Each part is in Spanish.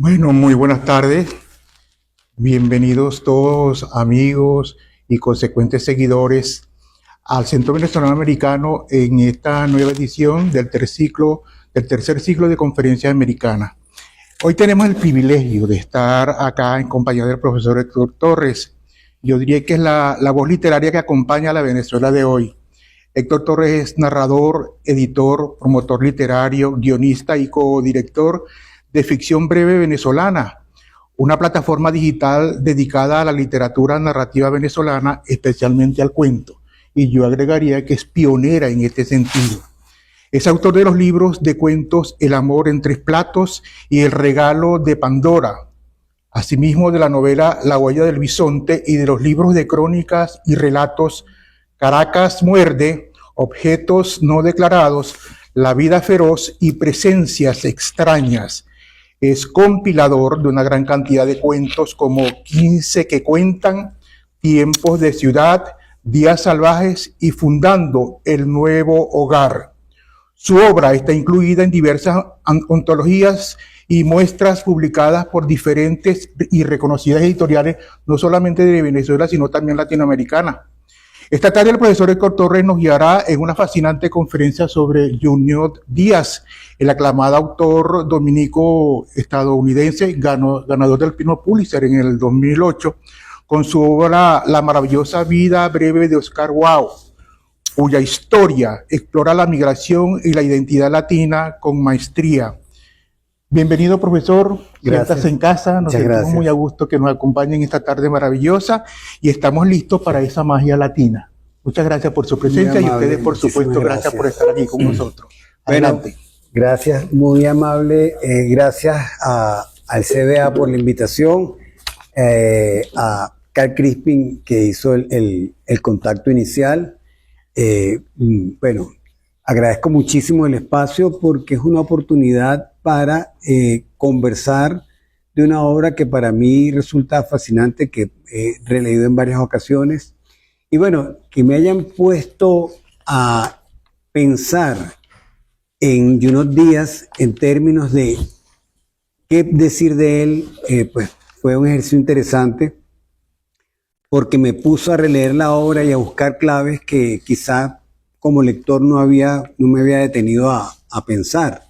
Bueno, muy buenas tardes. Bienvenidos todos amigos y consecuentes seguidores al Centro Venezolano Americano en esta nueva edición del tercer ciclo de conferencias americanas. Hoy tenemos el privilegio de estar acá en compañía del profesor Héctor Torres. Yo diría que es la voz literaria que acompaña a la Venezuela de hoy. Héctor Torres es narrador, editor, promotor literario, guionista y codirector de Ficción Breve Venezolana, una plataforma digital dedicada a la literatura narrativa venezolana, especialmente al cuento. Y yo agregaría que es pionera en este sentido. Es autor de los libros de cuentos El amor en tres platos y El regalo de Pandora, asimismo de la novela La huella del bisonte y de los libros de crónicas y relatos Caracas muerde, Objetos no declarados, La vida feroz y Presencias extrañas. Es compilador de una gran cantidad de cuentos como 15 que cuentan, Tiempos de ciudad, Días salvajes y Fundando el nuevo hogar. Su obra está incluida en diversas antologías y muestras publicadas por diferentes y reconocidas editoriales, no solamente de Venezuela, sino también latinoamericanas. Esta tarde el profesor Héctor Torres nos guiará en una fascinante conferencia sobre Junot Díaz, el aclamado autor dominico estadounidense, ganador del premio Pulitzer en el 2008, con su obra La maravillosa vida breve de Oscar Wilde, cuya historia explora la migración y la identidad latina con maestría. Bienvenido, profesor. Siéntase en casa. Nos sentimos muy a gusto que nos acompañen esta tarde maravillosa y estamos listos para esa magia latina. Muchas gracias por su presencia y ustedes, por supuesto, gracias por estar aquí con nosotros. Adelante. Bueno, gracias, muy amable. Gracias al CBA por la invitación, a Carl Crispin que hizo el contacto inicial. Bueno, agradezco muchísimo el espacio porque es una oportunidad para conversar de una obra que para mí resulta fascinante, que he releído en varias ocasiones. Y bueno, que me hayan puesto a pensar en Junot Díaz en términos de qué decir de él, pues fue un ejercicio interesante porque me puso a releer la obra y a buscar claves que quizá como lector no me había detenido a pensar.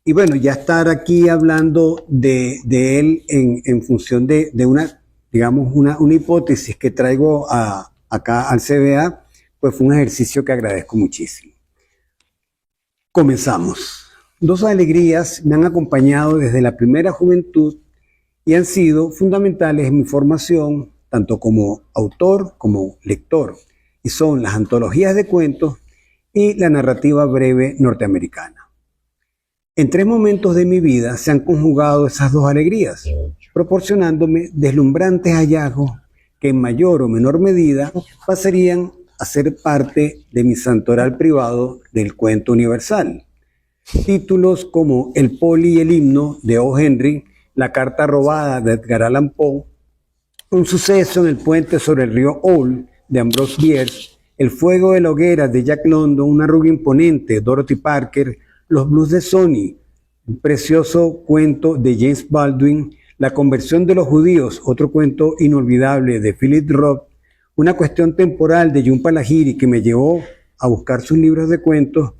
Y bueno, ya estar aquí hablando de él en función de una, digamos, una hipótesis que traigo acá al CBA, pues fue un ejercicio que agradezco muchísimo. Comenzamos. Dos alegrías me han acompañado desde la primera juventud y han sido fundamentales en mi formación, tanto como autor como lector, y son las antologías de cuentos y la narrativa breve norteamericana. En tres momentos de mi vida se han conjugado esas dos alegrías, proporcionándome deslumbrantes hallazgos que en mayor o menor medida pasarían a ser parte de mi santoral privado del cuento universal. Títulos como El Poli y el himno de O. Henry, La carta robada de Edgar Allan Poe, Un suceso en el puente sobre el río Owl de Ambrose Bierce, El fuego de la hoguera de Jack London, Una rubia imponente, Dorothy Parker, Los blues de Sonny, un precioso cuento de James Baldwin, La conversión de los judíos, otro cuento inolvidable de Philip Roth, Una cuestión temporal de Jhumpa Lahiri que me llevó a buscar sus libros de cuentos,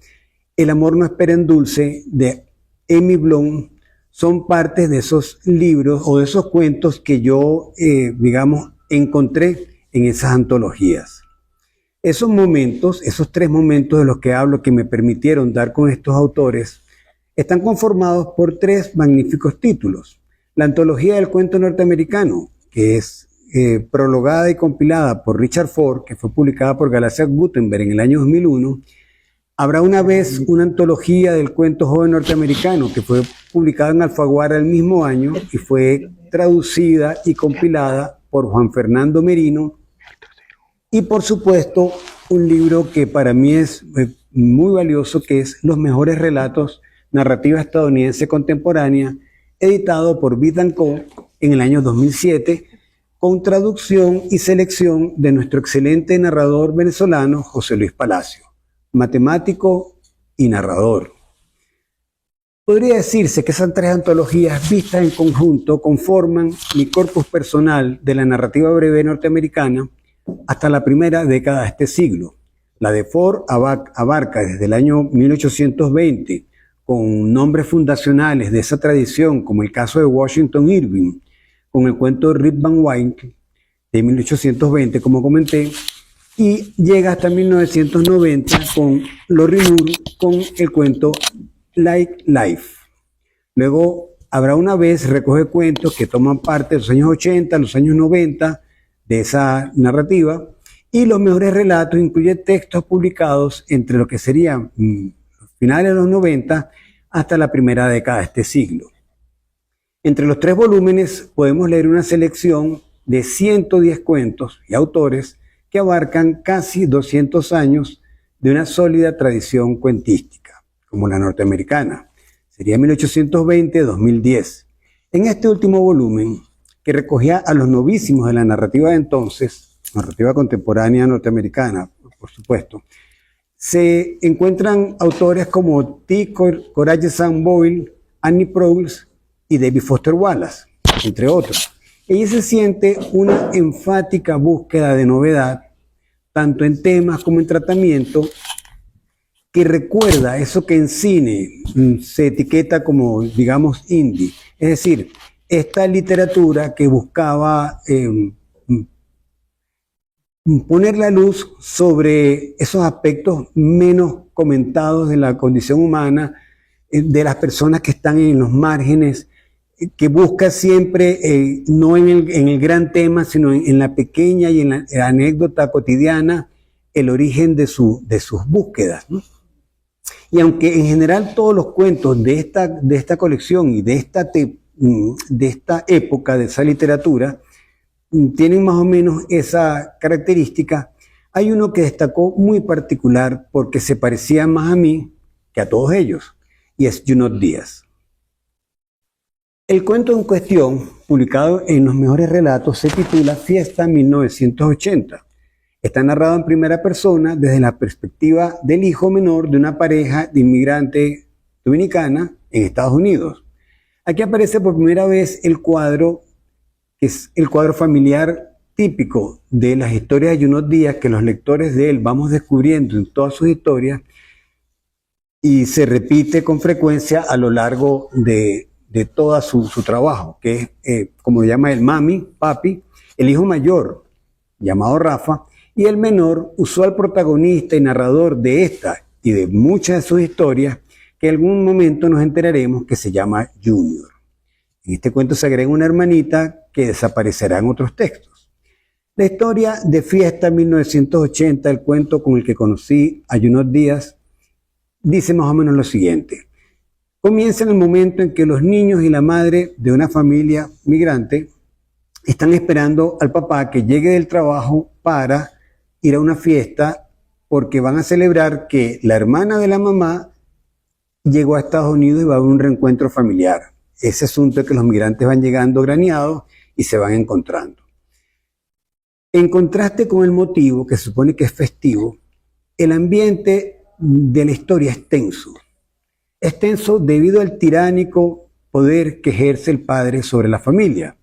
El amor no espera en dulce de Emmy Blunt, son partes de esos libros o de esos cuentos que yo, digamos, encontré en esas antologías. Esos momentos, esos tres momentos de los que hablo que me permitieron dar con estos autores, están conformados por tres magníficos títulos. La antología del cuento norteamericano, que es prologada y compilada por Richard Ford, que fue publicada por Galaxia Gutenberg en el año 2001. Habrá una vez una antología del cuento joven norteamericano, que fue publicada en Alfaguara el mismo año y fue traducida y compilada por Juan Fernando Merino. Y por supuesto, un libro que para mí es muy valioso, que es Los mejores relatos, narrativa estadounidense contemporánea, editado por Bit & Co. en el año 2007, con traducción y selección de nuestro excelente narrador venezolano, José Luis Palacio, matemático y narrador. Podría decirse que esas tres antologías vistas en conjunto conforman mi corpus personal de la narrativa breve norteamericana hasta la primera década de este siglo. La de Ford abarca desde el año 1820, con nombres fundacionales de esa tradición, como el caso de Washington Irving, con el cuento de Rip Van Winkle de 1820, como comenté, y llega hasta 1990 con Lorrie Moore con el cuento Like Life. Luego, Habrá una vez recoge cuentos que toman parte de los años 80, los años 90 de esa narrativa, y los mejores relatos incluye textos publicados entre lo que serían finales de los 90 hasta la primera década de este siglo. Entre los tres volúmenes podemos leer una selección de 110 cuentos y autores que abarcan casi 200 años de una sólida tradición cuentística, como la norteamericana. Sería 1820-2010. En este último volumen, que recogía a los novísimos de la narrativa de entonces, narrativa contemporánea norteamericana, por supuesto, se encuentran autores como T. Courage Sam Boyle, Annie Proulx y David Foster Wallace, entre otros. Ella se siente una enfática búsqueda de novedad, tanto en temas como en tratamiento, que recuerda eso que en cine se etiqueta como, digamos, indie. Es decir, esta literatura que buscaba poner la luz sobre esos aspectos menos comentados de la condición humana, de las personas que están en los márgenes, que busca siempre, no en el gran tema, sino en la pequeña y en la anécdota cotidiana, el origen de sus búsquedas, ¿no? Y aunque en general todos los cuentos de esta colección y de esta época de esa literatura tienen más o menos esa característica, hay uno que destacó muy particular porque se parecía más a mí que a todos ellos, y es Junot Díaz. El cuento en cuestión, publicado en Los Mejores Relatos, se titula Fiesta 1980. Está narrado en primera persona desde la perspectiva del hijo menor de una pareja de inmigrante dominicana en Estados Unidos. Aquí aparece por primera vez el cuadro, que es el cuadro familiar típico de las historias de Junot Díaz, que los lectores de él vamos descubriendo en todas sus historias, y se repite con frecuencia a lo largo de todo su trabajo, que es, como lo llama el mami, papi, el hijo mayor, llamado Rafa, y el menor, usual protagonista y narrador de esta y de muchas de sus historias, que en algún momento nos enteraremos que se llama Junior. En este cuento se agrega una hermanita que desaparecerá en otros textos. La historia de Fiesta 1980, el cuento con el que conocí a Junot Díaz, dice más o menos lo siguiente. Comienza en el momento en que los niños y la madre de una familia migrante están esperando al papá que llegue del trabajo para ir a una fiesta porque van a celebrar que la hermana de la mamá llegó a Estados Unidos y va a haber un reencuentro familiar. Ese asunto es que los migrantes van llegando graneados y se van encontrando. En contraste con el motivo, que se supone que es festivo, el ambiente de la historia es tenso. Es tenso debido al tiránico poder que ejerce el padre sobre la familia.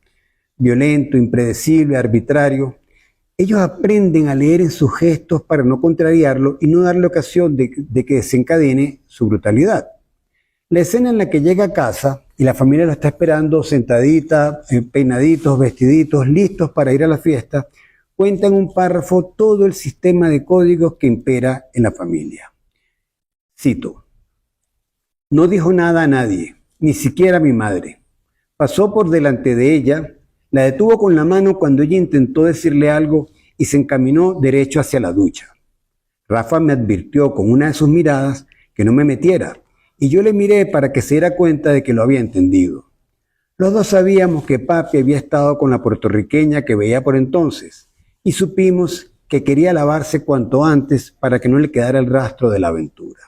Violento, impredecible, arbitrario. Ellos aprenden a leer en sus gestos para no contrariarlo y no darle ocasión de que desencadene su brutalidad. La escena en la que llega a casa y la familia lo está esperando sentadita, peinaditos, vestiditos, listos para ir a la fiesta, cuenta en un párrafo todo el sistema de códigos que impera en la familia. Cito: no dijo nada a nadie, ni siquiera a mi madre. Pasó por delante de ella, la detuvo con la mano cuando ella intentó decirle algo y se encaminó derecho hacia la ducha. Rafa me advirtió con una de sus miradas que no me metiera, y yo le miré para que se diera cuenta de que lo había entendido. Los dos sabíamos que papi había estado con la puertorriqueña que veía por entonces, y supimos que quería lavarse cuanto antes para que no le quedara el rastro de la aventura.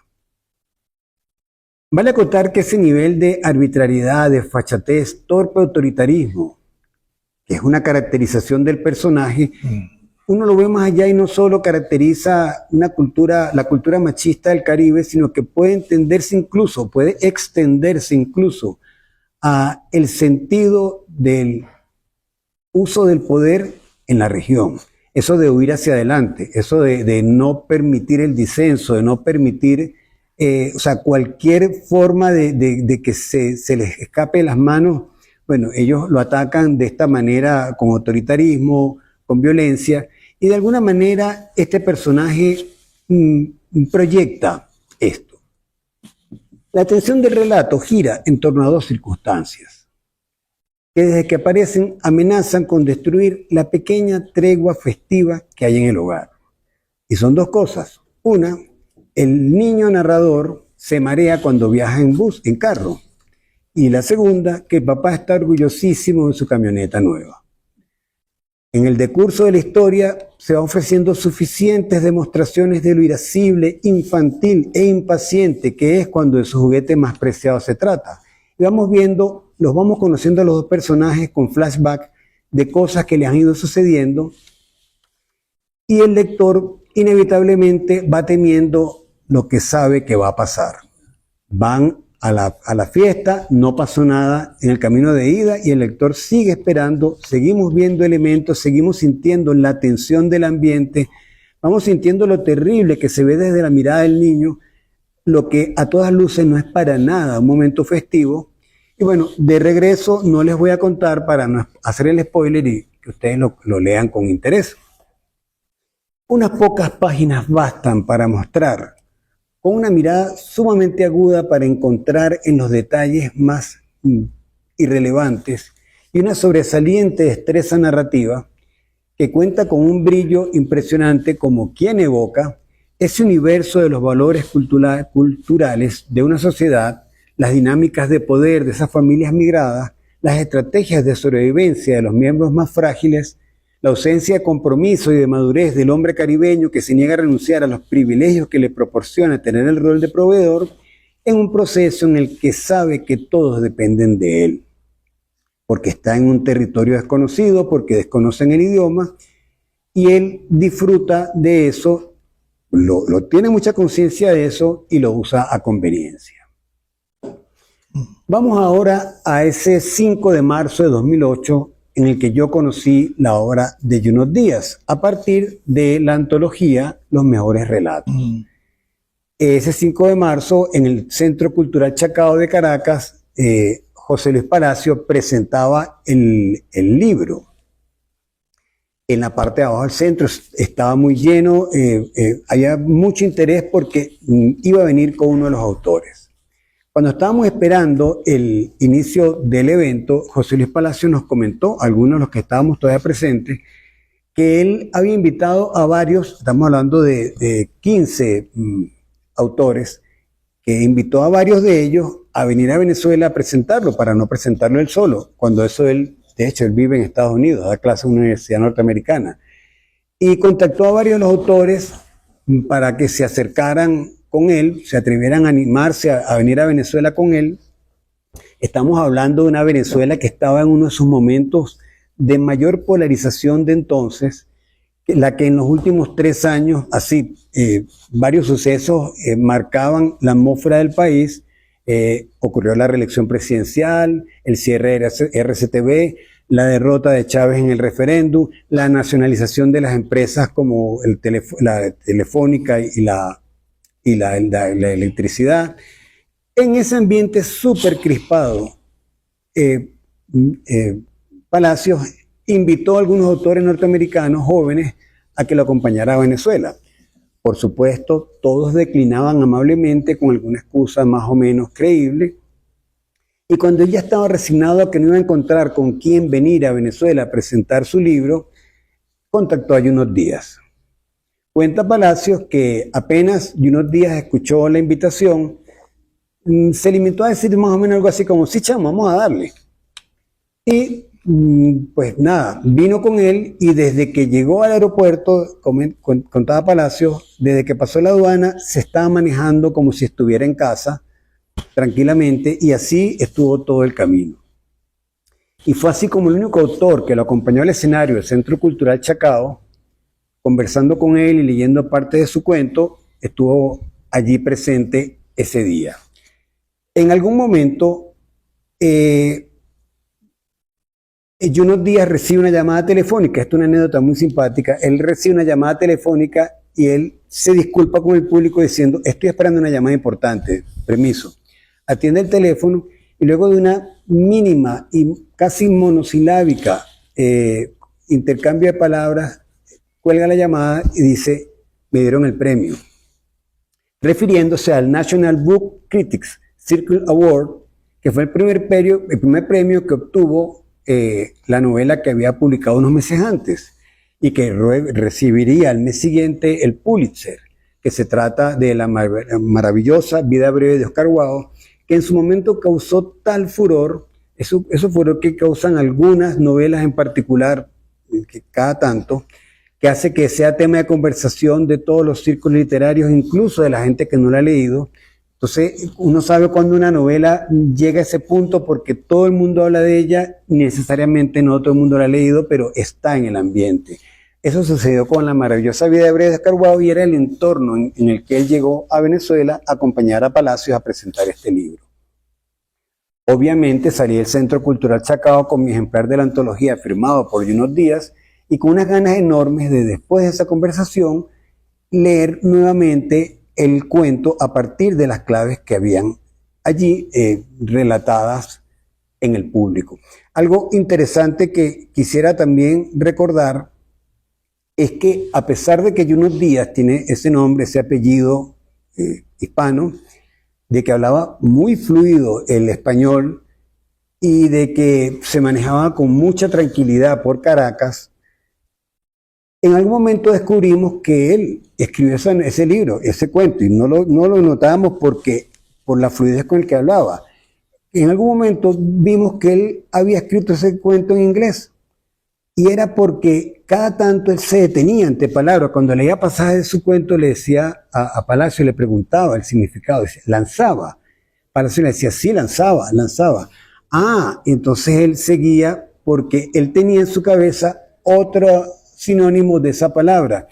Vale acotar que ese nivel de arbitrariedad, de fachatez, torpe autoritarismo, que es una caracterización del personaje, uno lo ve más allá y no solo caracteriza una cultura, la cultura machista del Caribe, sino que puede entenderse incluso, puede extenderse incluso a el sentido del uso del poder en la región. Eso de huir hacia adelante, eso de no permitir el disenso, de no permitir, o sea, cualquier forma de que se les escape de las manos. Bueno, ellos lo atacan de esta manera, con autoritarismo, con violencia, y de alguna manera este personaje proyecta esto. La atención del relato gira en torno a dos circunstancias, que desde que aparecen amenazan con destruir la pequeña tregua festiva que hay en el hogar. Y son dos cosas. Una, el niño narrador se marea cuando viaja en bus, en carro. Y la segunda, que el papá está orgullosísimo de su camioneta nueva. En el decurso de la historia se va ofreciendo suficientes demostraciones de lo irascible, infantil e impaciente que es cuando de su juguete más preciado se trata. Y vamos viendo, los vamos conociendo a los dos personajes con flashback de cosas que le han ido sucediendo, y el lector inevitablemente va temiendo lo que sabe que va a pasar. Van a la fiesta, no pasó nada en el camino de ida y el lector sigue esperando, seguimos viendo elementos, seguimos sintiendo la tensión del ambiente, vamos sintiendo lo terrible que se ve desde la mirada del niño, lo que a todas luces no es para nada un momento festivo. Y bueno, de regreso no les voy a contar para no hacer el spoiler y que ustedes lo lean con interés. Unas pocas páginas bastan para mostrar, con una mirada sumamente aguda para encontrar en los detalles más irrelevantes y una sobresaliente destreza narrativa que cuenta con un brillo impresionante como quien evoca ese universo de los valores culturales de una sociedad, las dinámicas de poder de esas familias migradas, las estrategias de sobrevivencia de los miembros más frágiles, la ausencia de compromiso y de madurez del hombre caribeño que se niega a renunciar a los privilegios que le proporciona tener el rol de proveedor en un proceso en el que sabe que todos dependen de él, porque está en un territorio desconocido, porque desconocen el idioma, y él disfruta de eso, lo tiene mucha conciencia de eso y lo usa a conveniencia. Vamos ahora a ese 5 de marzo de 2008, en el que yo conocí la obra de Junot Díaz, a partir de la antología Los Mejores Relatos. Ese 5 de marzo, en el Centro Cultural Chacao de Caracas, José Luis Palacio presentaba el libro. En la parte de abajo del centro estaba muy lleno, había mucho interés porque iba a venir con uno de los autores. Cuando estábamos esperando el inicio del evento, José Luis Palacio nos comentó, algunos de los que estábamos todavía presentes, que él había invitado a varios, estamos hablando de 15 autores, que invitó a varios de ellos a venir a Venezuela a presentarlo, para no presentarlo él solo, cuando eso él, de hecho, él vive en Estados Unidos, da clases en una universidad norteamericana. Y contactó a varios de los autores para que se acercaran con él, se atrevieran a animarse a venir a Venezuela con él. Estamos hablando de una Venezuela que estaba en uno de sus momentos de mayor polarización de entonces, la que en los últimos 3 años, así, varios sucesos marcaban la atmósfera del país. Ocurrió la reelección presidencial, el cierre de RCTV, la derrota de Chávez en el referéndum, la nacionalización de las empresas como la telefónica y la electricidad. En ese ambiente súper crispado, Palacios invitó a algunos autores norteamericanos jóvenes a que lo acompañara a Venezuela. Por supuesto, todos declinaban amablemente con alguna excusa más o menos creíble. Y cuando él ya estaba resignado a que no iba a encontrar con quién venir a Venezuela a presentar su libro, contactó a Junot Díaz. Cuenta Palacios que apenas Junot Díaz escuchó la invitación, se limitó a decir más o menos algo así como, sí, chamo, vamos a darle. Y pues nada, vino con él y desde que llegó al aeropuerto, contaba Palacios, desde que pasó la aduana, se estaba manejando como si estuviera en casa, tranquilamente, y así estuvo todo el camino. Y fue así como el único autor que lo acompañó al escenario del Centro Cultural Chacao conversando con él y leyendo parte de su cuento, estuvo allí presente ese día. En algún momento, Junot Díaz recibe una llamada telefónica. Esta es una anécdota muy simpática. Él recibe una llamada telefónica y él se disculpa con el público diciendo: estoy esperando una llamada importante, permiso. Atiende el teléfono y luego de una mínima y casi monosilábica intercambio de palabras, cuelga la llamada y dice: me dieron el premio, refiriéndose al National Book Critics Circle Award, que fue el primer premio que obtuvo la novela que había publicado unos meses antes y que recibiría al mes siguiente el Pulitzer, que se trata de la maravillosa Vida breve de Oscar Wilde, que en su momento causó tal furor, eso furor que causan algunas novelas en particular, que cada tanto, que hace que sea tema de conversación de todos los círculos literarios, incluso de la gente que no la ha leído. Entonces, uno sabe cuando una novela llega a ese punto porque todo el mundo habla de ella, necesariamente no todo el mundo la ha leído, pero está en el ambiente. Eso sucedió con la maravillosa Vida breve de Oscar Wilde y era el entorno en el que él llegó a Venezuela a acompañar a Palacios a presentar este libro. Obviamente salí del Centro Cultural Chacao con mi ejemplar de la antología firmado por Junot Díaz y con unas ganas enormes de, después de esa conversación, leer nuevamente el cuento a partir de las claves que habían allí relatadas en el público. Algo interesante que quisiera también recordar es que, a pesar de que Junot Díaz tiene ese nombre, ese apellido hispano, de que hablaba muy fluido el español y de que se manejaba con mucha tranquilidad por Caracas, en algún momento descubrimos que él escribió ese libro, ese cuento, y no lo notábamos por la fluidez con el que hablaba. En algún momento vimos que él había escrito ese cuento en inglés, y era porque cada tanto él se detenía ante palabras. Cuando leía pasajes de su cuento, le decía a Palacio, le preguntaba el significado, decía, lanzaba. Palacio le decía: sí, lanzaba. Entonces él seguía porque él tenía en su cabeza otro sinónimo de esa palabra.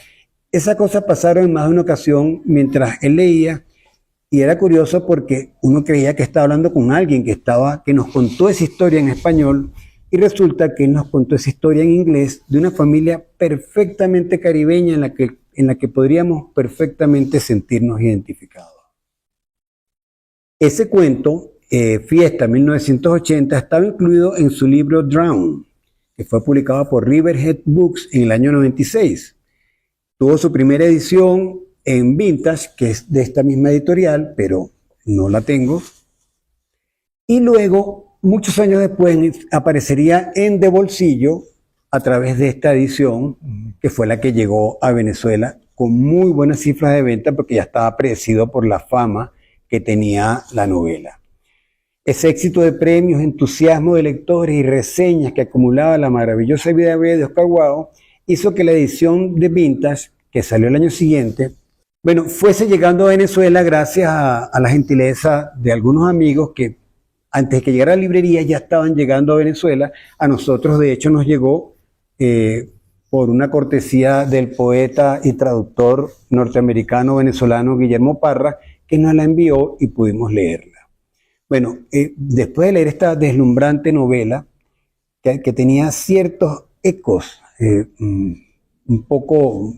Esas cosas pasaron en más de una ocasión mientras él leía, y era curioso porque uno creía que estaba hablando con alguien que nos contó esa historia en español, y resulta que él nos contó esa historia en inglés de una familia perfectamente caribeña en la que podríamos perfectamente sentirnos identificados. Ese cuento, Fiesta 1980, estaba incluido en su libro Drown, que fue publicado por Riverhead Books en el año 96. Tuvo su primera edición en Vintage, que es de esta misma editorial, pero no la tengo. Y luego, muchos años después, aparecería en De Bolsillo a través de esta edición, que fue la que llegó a Venezuela con muy buenas cifras de venta, porque ya estaba predecido por la fama que tenía la novela. Ese éxito de premios, entusiasmo de lectores y reseñas que acumulaba la maravillosa Vida breve de Oscar Wilde hizo que la edición de Vintage, que salió el año siguiente, fuese llegando a Venezuela gracias a la gentileza de algunos amigos que antes de que llegara a la librería ya estaban llegando a Venezuela. A nosotros, de hecho, nos llegó por una cortesía del poeta y traductor norteamericano-venezolano Guillermo Parra, que nos la envió y pudimos leerla. Después de leer esta deslumbrante novela, que tenía ciertos ecos un poco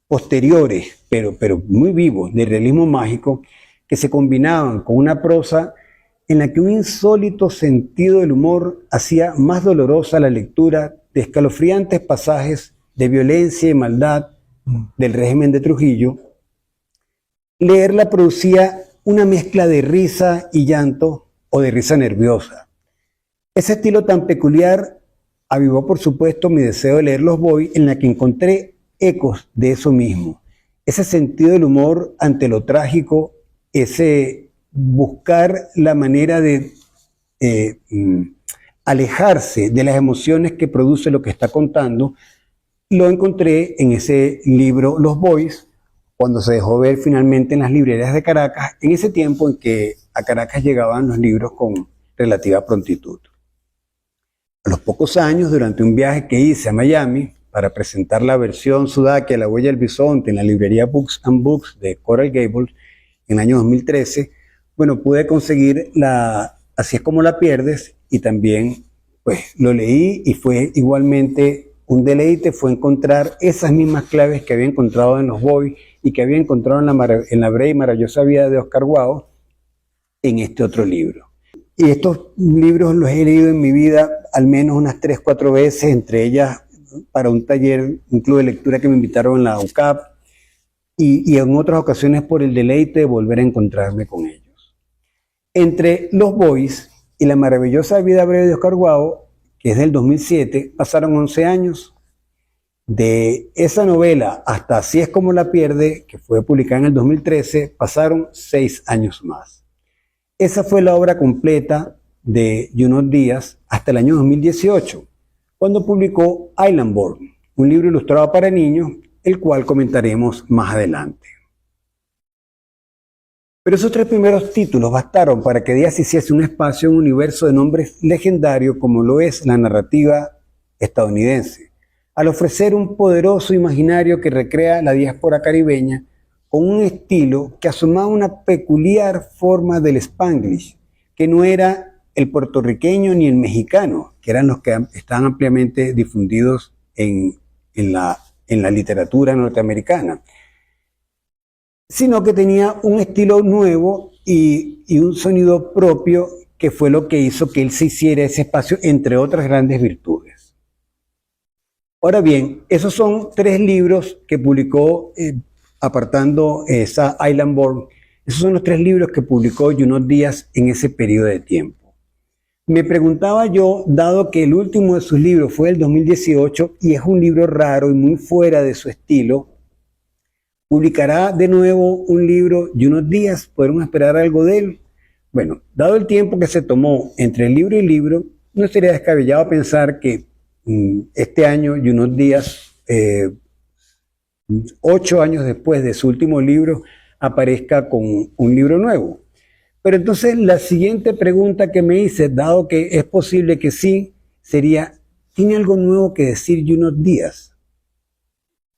posteriores, pero muy vivos, de realismo mágico, que se combinaban con una prosa en la que un insólito sentido del humor hacía más dolorosa la lectura de escalofriantes pasajes de violencia y maldad del régimen de Trujillo, leerla producía una mezcla de risa y llanto o de risa nerviosa. Ese estilo tan peculiar avivó, por supuesto, mi deseo de leer Los Boys, en la que encontré ecos de eso mismo. Ese sentido del humor ante lo trágico, ese buscar la manera de alejarse de las emociones que produce lo que está contando, lo encontré en ese libro Los Boys, cuando se dejó ver finalmente en las librerías de Caracas, en ese tiempo en que a Caracas llegaban los libros con relativa prontitud. A los pocos años, durante un viaje que hice a Miami, para presentar la versión Sudakia, La huella del bisonte, en la librería Books and Books de Coral Gables en el año 2013, bueno, pude conseguir Así es como la pierdes, y también pues lo leí y fue igualmente un deleite, fue encontrar esas mismas claves que había encontrado en los Boys y que había encontrado en la breve y maravillosa vida de Oscar Wilde en este otro libro. Y estos libros los he leído en mi vida al menos unas 3, 4 veces, entre ellas para un taller, un club de lectura que me invitaron en la UCAP, y en otras ocasiones por el deleite de volver a encontrarme con ellos. Entre Los Boys y La maravillosa vida breve de Oscar Wilde, que es del 2007, pasaron 11 años. De esa novela hasta Así es como la pierde, que fue publicada en el 2013, pasaron 6 años más. Esa fue la obra completa de Junot Díaz hasta el año 2018, cuando publicó Islandborn, un libro ilustrado para niños, el cual comentaremos más adelante. Pero esos 3 primeros títulos bastaron para que Díaz hiciese un espacio en un universo de nombres legendarios como lo es la narrativa estadounidense, al ofrecer un poderoso imaginario que recrea la diáspora caribeña con un estilo que asomaba una peculiar forma del Spanglish, que no era el puertorriqueño ni el mexicano, que eran los que estaban ampliamente difundidos en la literatura norteamericana, sino que tenía un estilo nuevo y un sonido propio, que fue lo que hizo que él se hiciera ese espacio, entre otras grandes virtudes. Ahora bien, esos son 3 libros que publicó, apartando esa Islandborn, esos son los 3 libros que publicó Junot Díaz en ese periodo de tiempo. Me preguntaba yo, dado que el último de sus libros fue el 2018 y es un libro raro y muy fuera de su estilo, ¿publicará de nuevo un libro Junot Díaz? ¿Podemos esperar algo de él? Bueno, dado el tiempo que se tomó entre libro y libro, no sería descabellado pensar que este año Junot Díaz, 8 años después de su último libro, aparezca con un libro nuevo. Pero entonces la siguiente pregunta que me hice, dado que es posible que sí, sería, ¿tiene algo nuevo que decir Junot Díaz?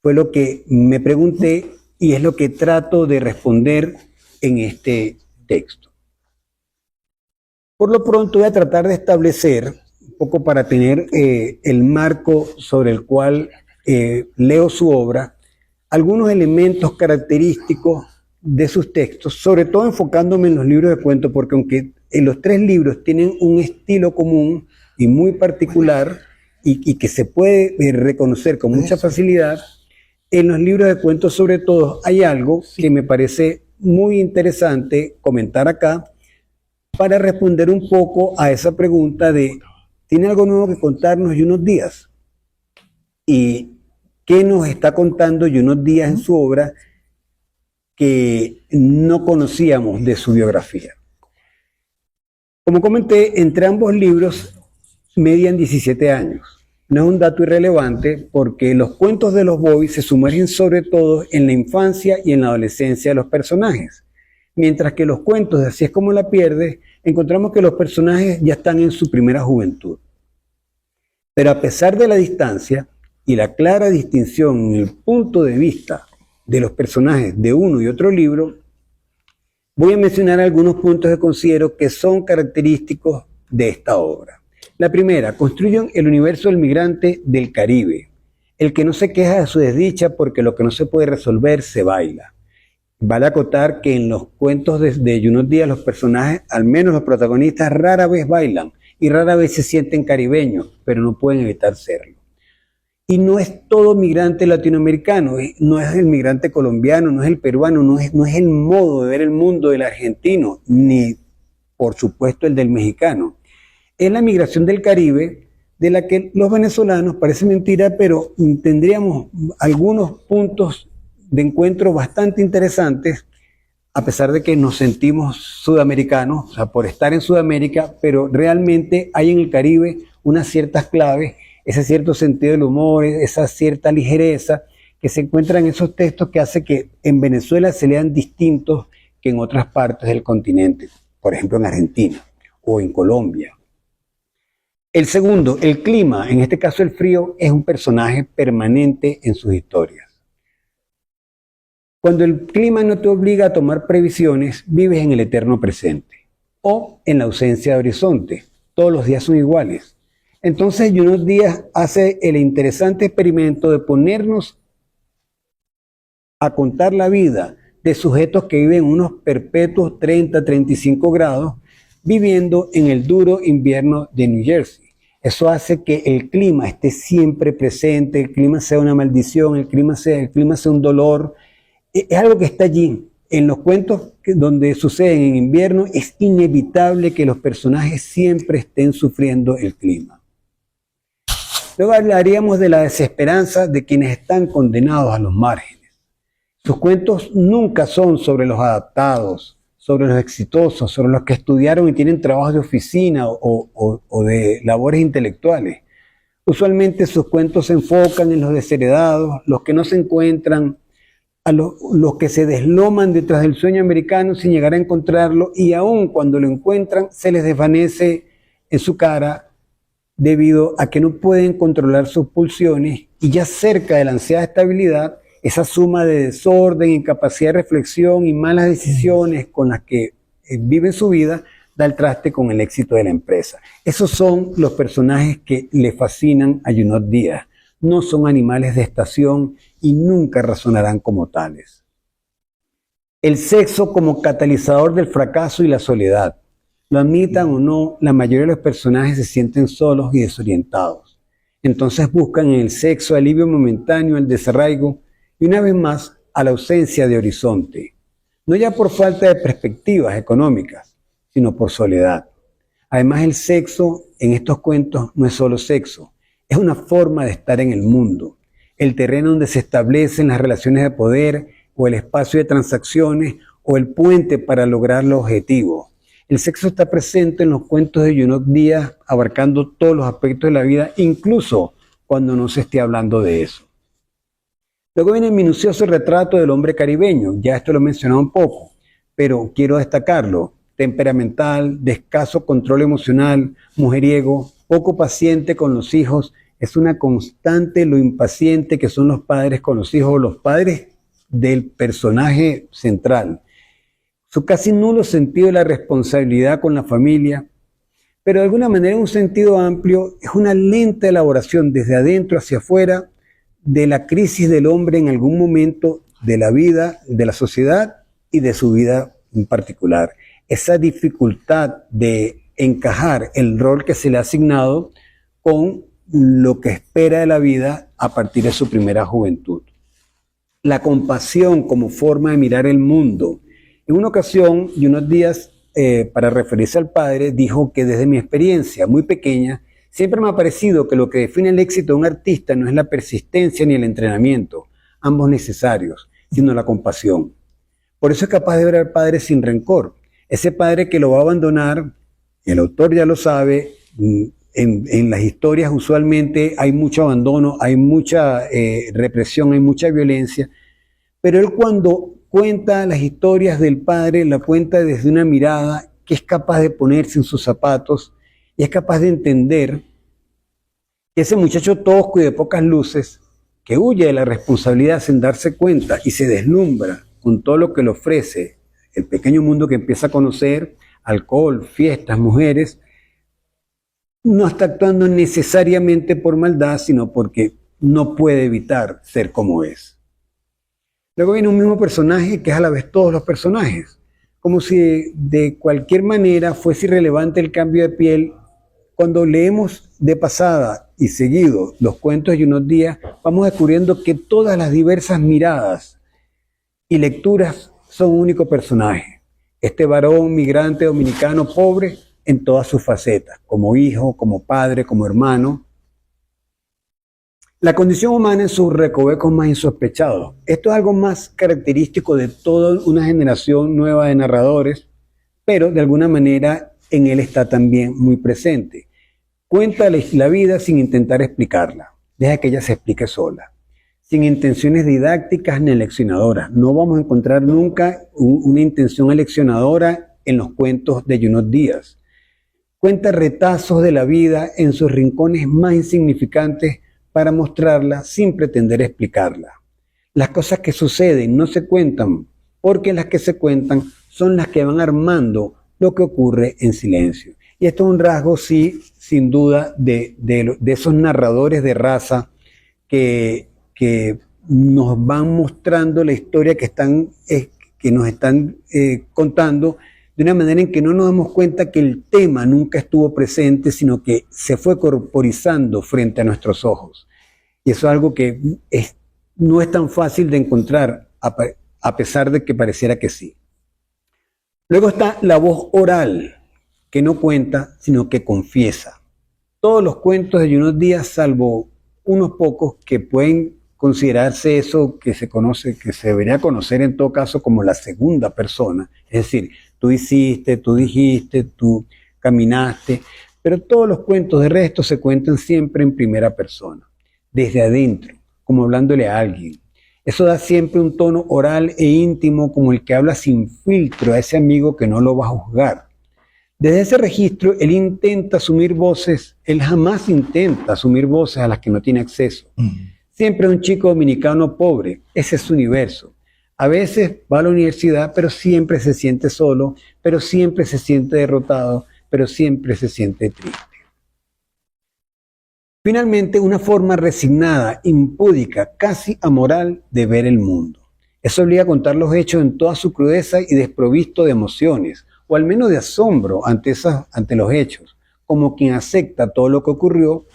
Fue lo que me pregunté y es lo que trato de responder en este texto. Por lo pronto voy a tratar de establecer, un poco para tener el marco sobre el cual leo su obra, algunos elementos característicos de sus textos, sobre todo enfocándome en los libros de cuentos, porque aunque en los 3 libros tienen un estilo común y muy particular y que se puede reconocer con mucha facilidad, en los libros de cuentos sobre todo hay algo que me parece muy interesante comentar acá para responder un poco a esa pregunta de ¿tiene algo nuevo que contarnos Junot Díaz? ¿Y qué nos está contando Junot Díaz en su obra que no conocíamos de su biografía? Como comenté, entre ambos libros median 17 años. No es un dato irrelevante porque los cuentos de los Boys se sumergen sobre todo en la infancia y en la adolescencia de los personajes, mientras que los cuentos de Así es como la pierdes, encontramos que los personajes ya están en su primera juventud. Pero a pesar de la distancia y la clara distinción en el punto de vista de los personajes de uno y otro libro, voy a mencionar algunos puntos que considero que son característicos de esta obra. La primera, construyen el universo del migrante del Caribe, el que no se queja de su desdicha porque lo que no se puede resolver se baila. Vale acotar que en los cuentos de Junot Díaz los personajes, al menos los protagonistas, rara vez bailan y rara vez se sienten caribeños, pero no pueden evitar serlo. Y no es todo migrante latinoamericano, no es el migrante colombiano, no es el peruano, no es el modo de ver el mundo del argentino, ni por supuesto el del mexicano. Es la migración del Caribe, de la que los venezolanos, parece mentira, pero tendríamos algunos puntos de encuentro bastante interesantes, a pesar de que nos sentimos sudamericanos, o sea, por estar en Sudamérica, pero realmente hay en el Caribe unas ciertas claves, ese cierto sentido del humor, esa cierta ligereza que se encuentra en esos textos que hace que en Venezuela se lean distintos que en otras partes del continente, por ejemplo en Argentina o en Colombia. El segundo, el clima, en este caso el frío, es un personaje permanente en sus historias. Cuando el clima no te obliga a tomar previsiones, vives en el eterno presente o en la ausencia de horizonte. Todos los días son iguales. Entonces, Junot Díaz hace el interesante experimento de ponernos a contar la vida de sujetos que viven unos perpetuos 30-35 grados, viviendo en el duro invierno de New Jersey. Eso hace que el clima esté siempre presente, el clima sea una maldición, el clima sea un dolor. Es algo que está allí. En los cuentos donde suceden en invierno es inevitable que los personajes siempre estén sufriendo el clima. Luego hablaríamos de la desesperanza de quienes están condenados a los márgenes. Sus cuentos nunca son sobre los adaptados, sobre los exitosos, sobre los que estudiaron y tienen trabajos de oficina o de labores intelectuales. Usualmente sus cuentos se enfocan en los desheredados, los que no se encuentran, a los que se desloman detrás del sueño americano sin llegar a encontrarlo, y aun cuando lo encuentran se les desvanece en su cara debido a que no pueden controlar sus pulsiones, y ya cerca de la ansiada estabilidad, esa suma de desorden, incapacidad de reflexión y malas decisiones con las que viven su vida da el traste con el éxito de la empresa. Esos son los personajes que le fascinan a Junot Díaz. No son animales de estación y nunca razonarán como tales. El sexo como catalizador del fracaso y la soledad. Lo admitan o no, la mayoría de los personajes se sienten solos y desorientados. Entonces buscan en el sexo alivio momentáneo al desarraigo y una vez más a la ausencia de horizonte. No ya por falta de perspectivas económicas, sino por soledad. Además, el sexo en estos cuentos no es solo sexo, es una forma de estar en el mundo, el terreno donde se establecen las relaciones de poder o el espacio de transacciones o el puente para lograr los objetivos. El sexo está presente en los cuentos de Junot Díaz, abarcando todos los aspectos de la vida, incluso cuando no se esté hablando de eso. Luego viene el minucioso retrato del hombre caribeño, ya esto lo he mencionado un poco, pero quiero destacarlo: temperamental, de escaso control emocional, mujeriego, poco paciente con los hijos. Es una constante lo impaciente que son los padres con los hijos, los padres del personaje central. Su casi nulo sentido de la responsabilidad con la familia, pero de alguna manera en un sentido amplio es una lenta elaboración desde adentro hacia afuera de la crisis del hombre en algún momento de la vida, de la sociedad y de su vida en particular. Esa dificultad de encajar el rol que se le ha asignado con lo que espera de la vida a partir de su primera juventud. La compasión como forma de mirar el mundo. En una ocasión, Junot Díaz, para referirse al padre, dijo que desde mi experiencia muy pequeña, siempre me ha parecido que lo que define el éxito de un artista no es la persistencia ni el entrenamiento, ambos necesarios, sino la compasión. Por eso es capaz de ver al padre sin rencor. Ese padre que lo va a abandonar, el autor ya lo sabe, en las historias usualmente hay mucho abandono, hay mucha represión, hay mucha violencia, pero él cuando cuenta las historias del padre, la cuenta desde una mirada que es capaz de ponerse en sus zapatos y es capaz de entender que ese muchacho tosco y de pocas luces, que huye de la responsabilidad sin darse cuenta y se deslumbra con todo lo que le ofrece el pequeño mundo que empieza a conocer, alcohol, fiestas, mujeres, no está actuando necesariamente por maldad, sino porque no puede evitar ser como es. Luego viene un mismo personaje que es a la vez todos los personajes, como si de cualquier manera fuese irrelevante el cambio de piel. Cuando leemos de pasada y seguido los cuentos de Junot Díaz, vamos descubriendo que todas las diversas miradas y lecturas son un único personaje. Este varón migrante dominicano pobre en todas sus facetas, como hijo, como padre, como hermano. La condición humana en sus recovecos más insospechados. Esto es algo más característico de toda una generación nueva de narradores, pero de alguna manera en él está también muy presente. Cuenta la vida sin intentar explicarla, deja que ella se explique sola, sin intenciones didácticas ni aleccionadoras. No vamos a encontrar nunca una intención aleccionadora en los cuentos de Junot Díaz. Cuenta retazos de la vida en sus rincones más insignificantes para mostrarla sin pretender explicarla. Las cosas que suceden no se cuentan, porque las que se cuentan son las que van armando lo que ocurre en silencio. Y esto es un rasgo, sí, sin duda, de esos narradores de raza que nos van mostrando la historia que nos están contando de una manera en que no nos damos cuenta que el tema nunca estuvo presente, sino que se fue corporizando frente a nuestros ojos. Y eso es algo que no es tan fácil de encontrar, a pesar de que pareciera que sí. Luego está la voz oral, que no cuenta, sino que confiesa. Todos los cuentos de Junot Díaz, salvo unos pocos que pueden considerarse eso que se conoce, que se debería conocer en todo caso como la segunda persona, es decir, tú hiciste, tú dijiste, tú caminaste, pero todos los cuentos de resto se cuentan siempre en primera persona, desde adentro, como hablándole a alguien. Eso da siempre un tono oral e íntimo, como el que habla sin filtro a ese amigo que no lo va a juzgar. Desde ese registro, él jamás intenta asumir voces a las que no tiene acceso. Siempre un chico dominicano pobre, ese es su universo. A veces va a la universidad, pero siempre se siente solo, pero siempre se siente derrotado, pero siempre se siente triste. Finalmente, una forma resignada, impúdica, casi amoral de ver el mundo. Eso obliga a contar los hechos en toda su crudeza y desprovisto de emociones, o al menos de asombro ante los hechos, como quien acepta todo lo que ocurrió,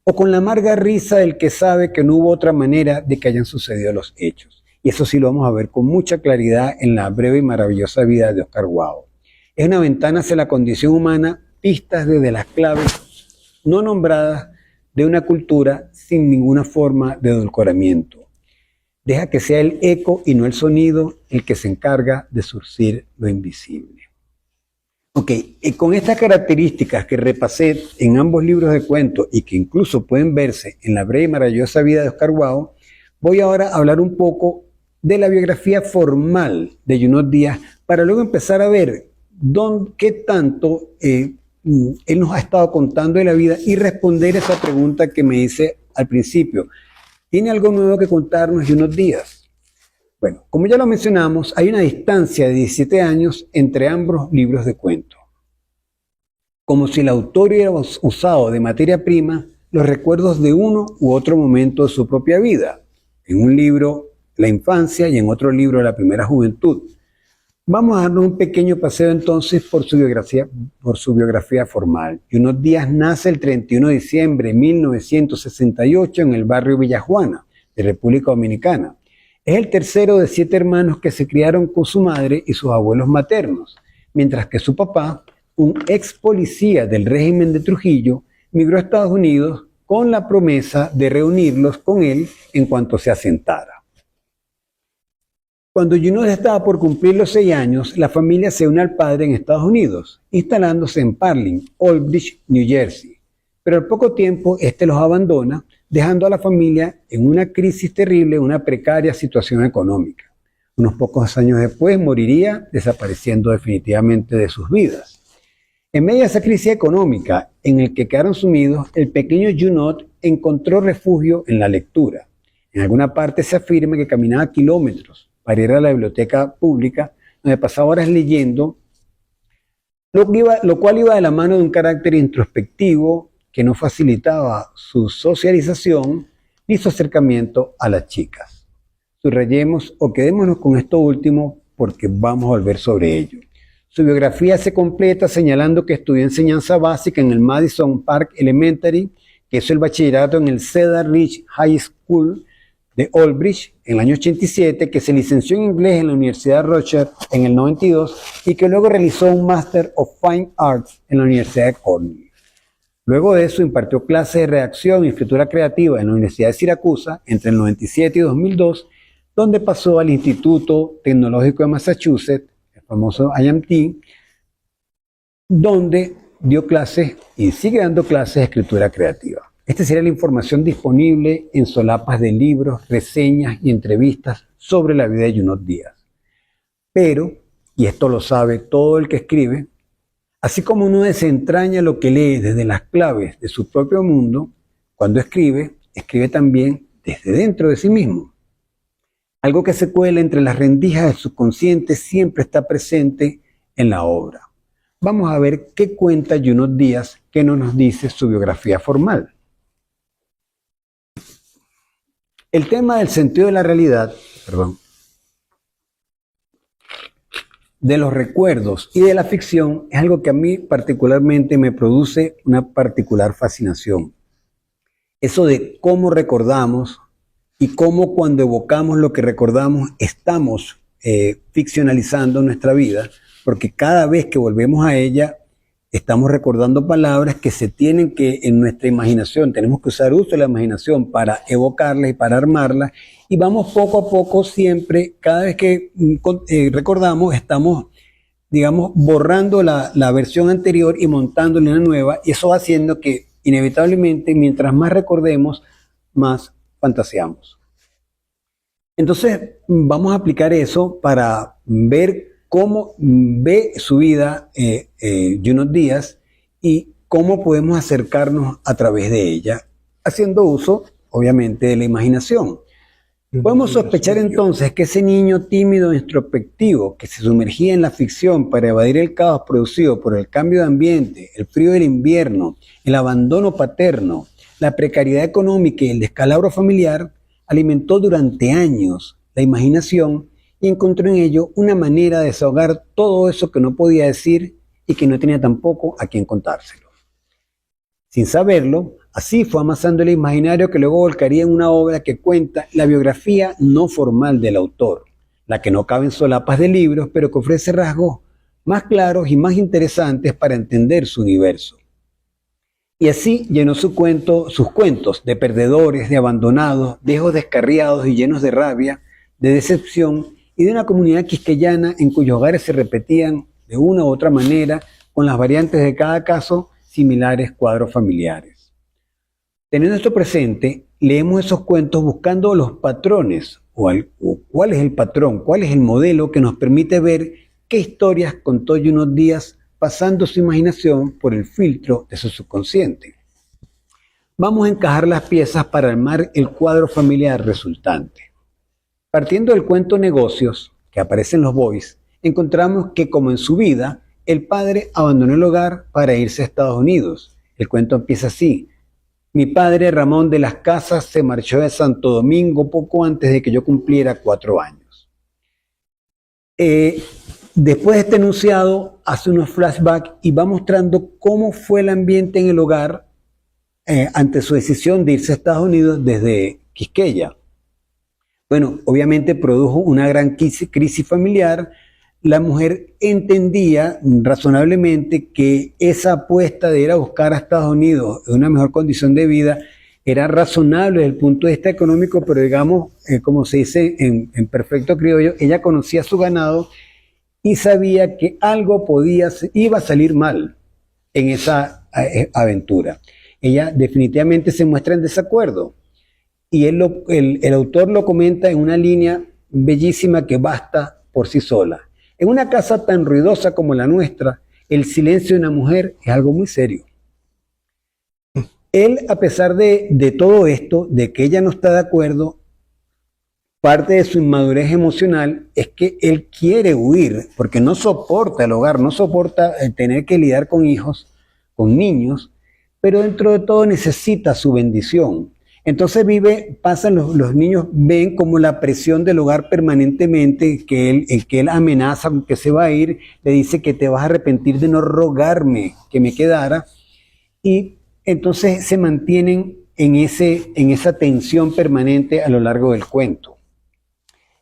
o con la amarga risa del que sabe que no hubo otra manera de que hayan sucedido los hechos. Y eso sí lo vamos a ver con mucha claridad en la breve y maravillosa vida de Oscar Wao. Es una ventana hacia la condición humana, pistas desde las claves no nombradas de una cultura sin ninguna forma de edulcoramiento. Deja que sea el eco y no el sonido el que se encarga de surcir lo invisible. Ok, y con estas características que repasé en ambos libros de cuentos y que incluso pueden verse en la breve y maravillosa vida de Oscar Wao, voy ahora a hablar un poco de la biografía formal de Junot Díaz para luego empezar a ver qué tanto él nos ha estado contando de la vida y responder esa pregunta que me hice al principio. ¿Tiene algo nuevo que contarnos Junot Díaz? Bueno, como ya lo mencionamos, hay una distancia de 17 años entre ambos libros de cuentos. Como si el autor hubiera usado de materia prima los recuerdos de uno u otro momento de su propia vida. En un libro, la infancia, y en otro libro, la primera juventud. Vamos a darnos un pequeño paseo entonces por su biografía formal. Junot Díaz nace el 31 de diciembre de 1968 en el barrio Villajuana, de República Dominicana. Es el tercero de 7 hermanos que se criaron con su madre y sus abuelos maternos, mientras que su papá, un ex policía del régimen de Trujillo, migró a Estados Unidos con la promesa de reunirlos con él en cuanto se asentara. Cuando Junot estaba por cumplir los 6 años, la familia se une al padre en Estados Unidos, instalándose en Parlin, Old Bridge, New Jersey. Pero al poco tiempo, este los abandona, dejando a la familia en una crisis terrible, una precaria situación económica. Unos pocos años después moriría, desapareciendo definitivamente de sus vidas. En medio de esa crisis económica en la que quedaron sumidos, el pequeño Junot encontró refugio en la lectura. En alguna parte se afirma que caminaba kilómetros para ir a la biblioteca pública, donde pasaba horas leyendo, lo cual iba de la mano de un carácter introspectivo que no facilitaba su socialización ni su acercamiento a las chicas. Subrayemos o quedémonos con esto último porque vamos a volver sobre ello. Su biografía se completa señalando que estudió enseñanza básica en el Madison Park Elementary, que hizo el bachillerato en el Cedar Ridge High School de Old Bridge en el año 87, que se licenció en inglés en la Universidad de Rochester en el 92 y que luego realizó un Master of Fine Arts en la Universidad de Cornell. Luego de eso impartió clases de redacción y escritura creativa en la Universidad de Siracusa entre el 97 y 2002, donde pasó al Instituto Tecnológico de Massachusetts, el famoso IMT, donde dio clases y sigue dando clases de escritura creativa. Esta sería la información disponible en solapas de libros, reseñas y entrevistas sobre la vida de Junot Díaz. Pero, y esto lo sabe todo el que escribe, Así como uno desentraña lo que lee desde las claves de su propio mundo, cuando escribe, escribe también desde dentro de sí mismo. Algo que se cuela entre las rendijas del subconsciente siempre está presente en la obra. Vamos a ver qué cuenta Junot Díaz, que no nos dice su biografía formal. El tema del sentido de la realidad, de los recuerdos y de la ficción es algo que a mí particularmente me produce una particular fascinación. Eso de cómo recordamos y cómo cuando evocamos lo que recordamos estamos ficcionalizando nuestra vida, porque cada vez que volvemos a ella estamos recordando palabras que se tienen que en nuestra imaginación, tenemos que usar uso de la imaginación para evocarlas y para armarlas, y vamos poco a poco siempre, cada vez que recordamos, estamos, digamos, borrando la versión anterior y montándole una nueva, y eso va haciendo que inevitablemente, mientras más recordemos, más fantaseamos. Entonces, vamos a aplicar eso para ver cómo ve su vida Junot Díaz y cómo podemos acercarnos a través de ella, haciendo uso, obviamente, de la imaginación. Podemos sospechar entonces que ese niño tímido e introspectivo que se sumergía en la ficción para evadir el caos producido por el cambio de ambiente, el frío del invierno, el abandono paterno, la precariedad económica y el descalabro familiar, alimentó durante años la imaginación y encontró en ello una manera de desahogar todo eso que no podía decir y que no tenía tampoco a quien contárselo. Sin saberlo, así fue amasando el imaginario que luego volcaría en una obra que cuenta la biografía no formal del autor, la que no cabe en solapas de libros, pero que ofrece rasgos más claros y más interesantes para entender su universo. Y así llenó sus cuentos de perdedores, de abandonados, de hijos descarriados y llenos de rabia, de decepción y de una comunidad quisqueyana en cuyos hogares se repetían de una u otra manera, con las variantes de cada caso, similares cuadros familiares. Teniendo esto presente, leemos esos cuentos buscando los patrones, o cuál es el patrón, cuál es el modelo que nos permite ver qué historias contó Junot Díaz pasando su imaginación por el filtro de su subconsciente. Vamos a encajar las piezas para armar el cuadro familiar resultante. Partiendo del cuento Negocios, que aparece en los Boys, encontramos que, como en su vida, el padre abandonó el hogar para irse a Estados Unidos. El cuento empieza así: mi padre Ramón de las Casas se marchó de Santo Domingo poco antes de que yo cumpliera 4 años. Después de este enunciado, hace unos flashbacks y va mostrando cómo fue el ambiente en el hogar ante su decisión de irse a Estados Unidos desde Quisqueya. Bueno, obviamente produjo una gran crisis familiar. La mujer entendía razonablemente que esa apuesta de ir a buscar a Estados Unidos una mejor condición de vida era razonable desde el punto de vista económico, pero digamos, como se dice en perfecto criollo, ella conocía su ganado y sabía que algo iba a salir mal en esa aventura. Ella definitivamente se muestra en desacuerdo y el autor lo comenta en una línea bellísima que basta por sí sola. En una casa tan ruidosa como la nuestra, el silencio de una mujer es algo muy serio. Él, a pesar de todo esto, de que ella no está de acuerdo, parte de su inmadurez emocional es que él quiere huir, porque no soporta el hogar, no soporta tener que lidiar con hijos, con niños, pero dentro de todo necesita su bendición. Entonces los niños ven como la presión del hogar permanentemente, que él amenaza con que se va a ir, le dice que te vas a arrepentir de no rogarme que me quedara, y entonces se mantienen en esa tensión permanente a lo largo del cuento.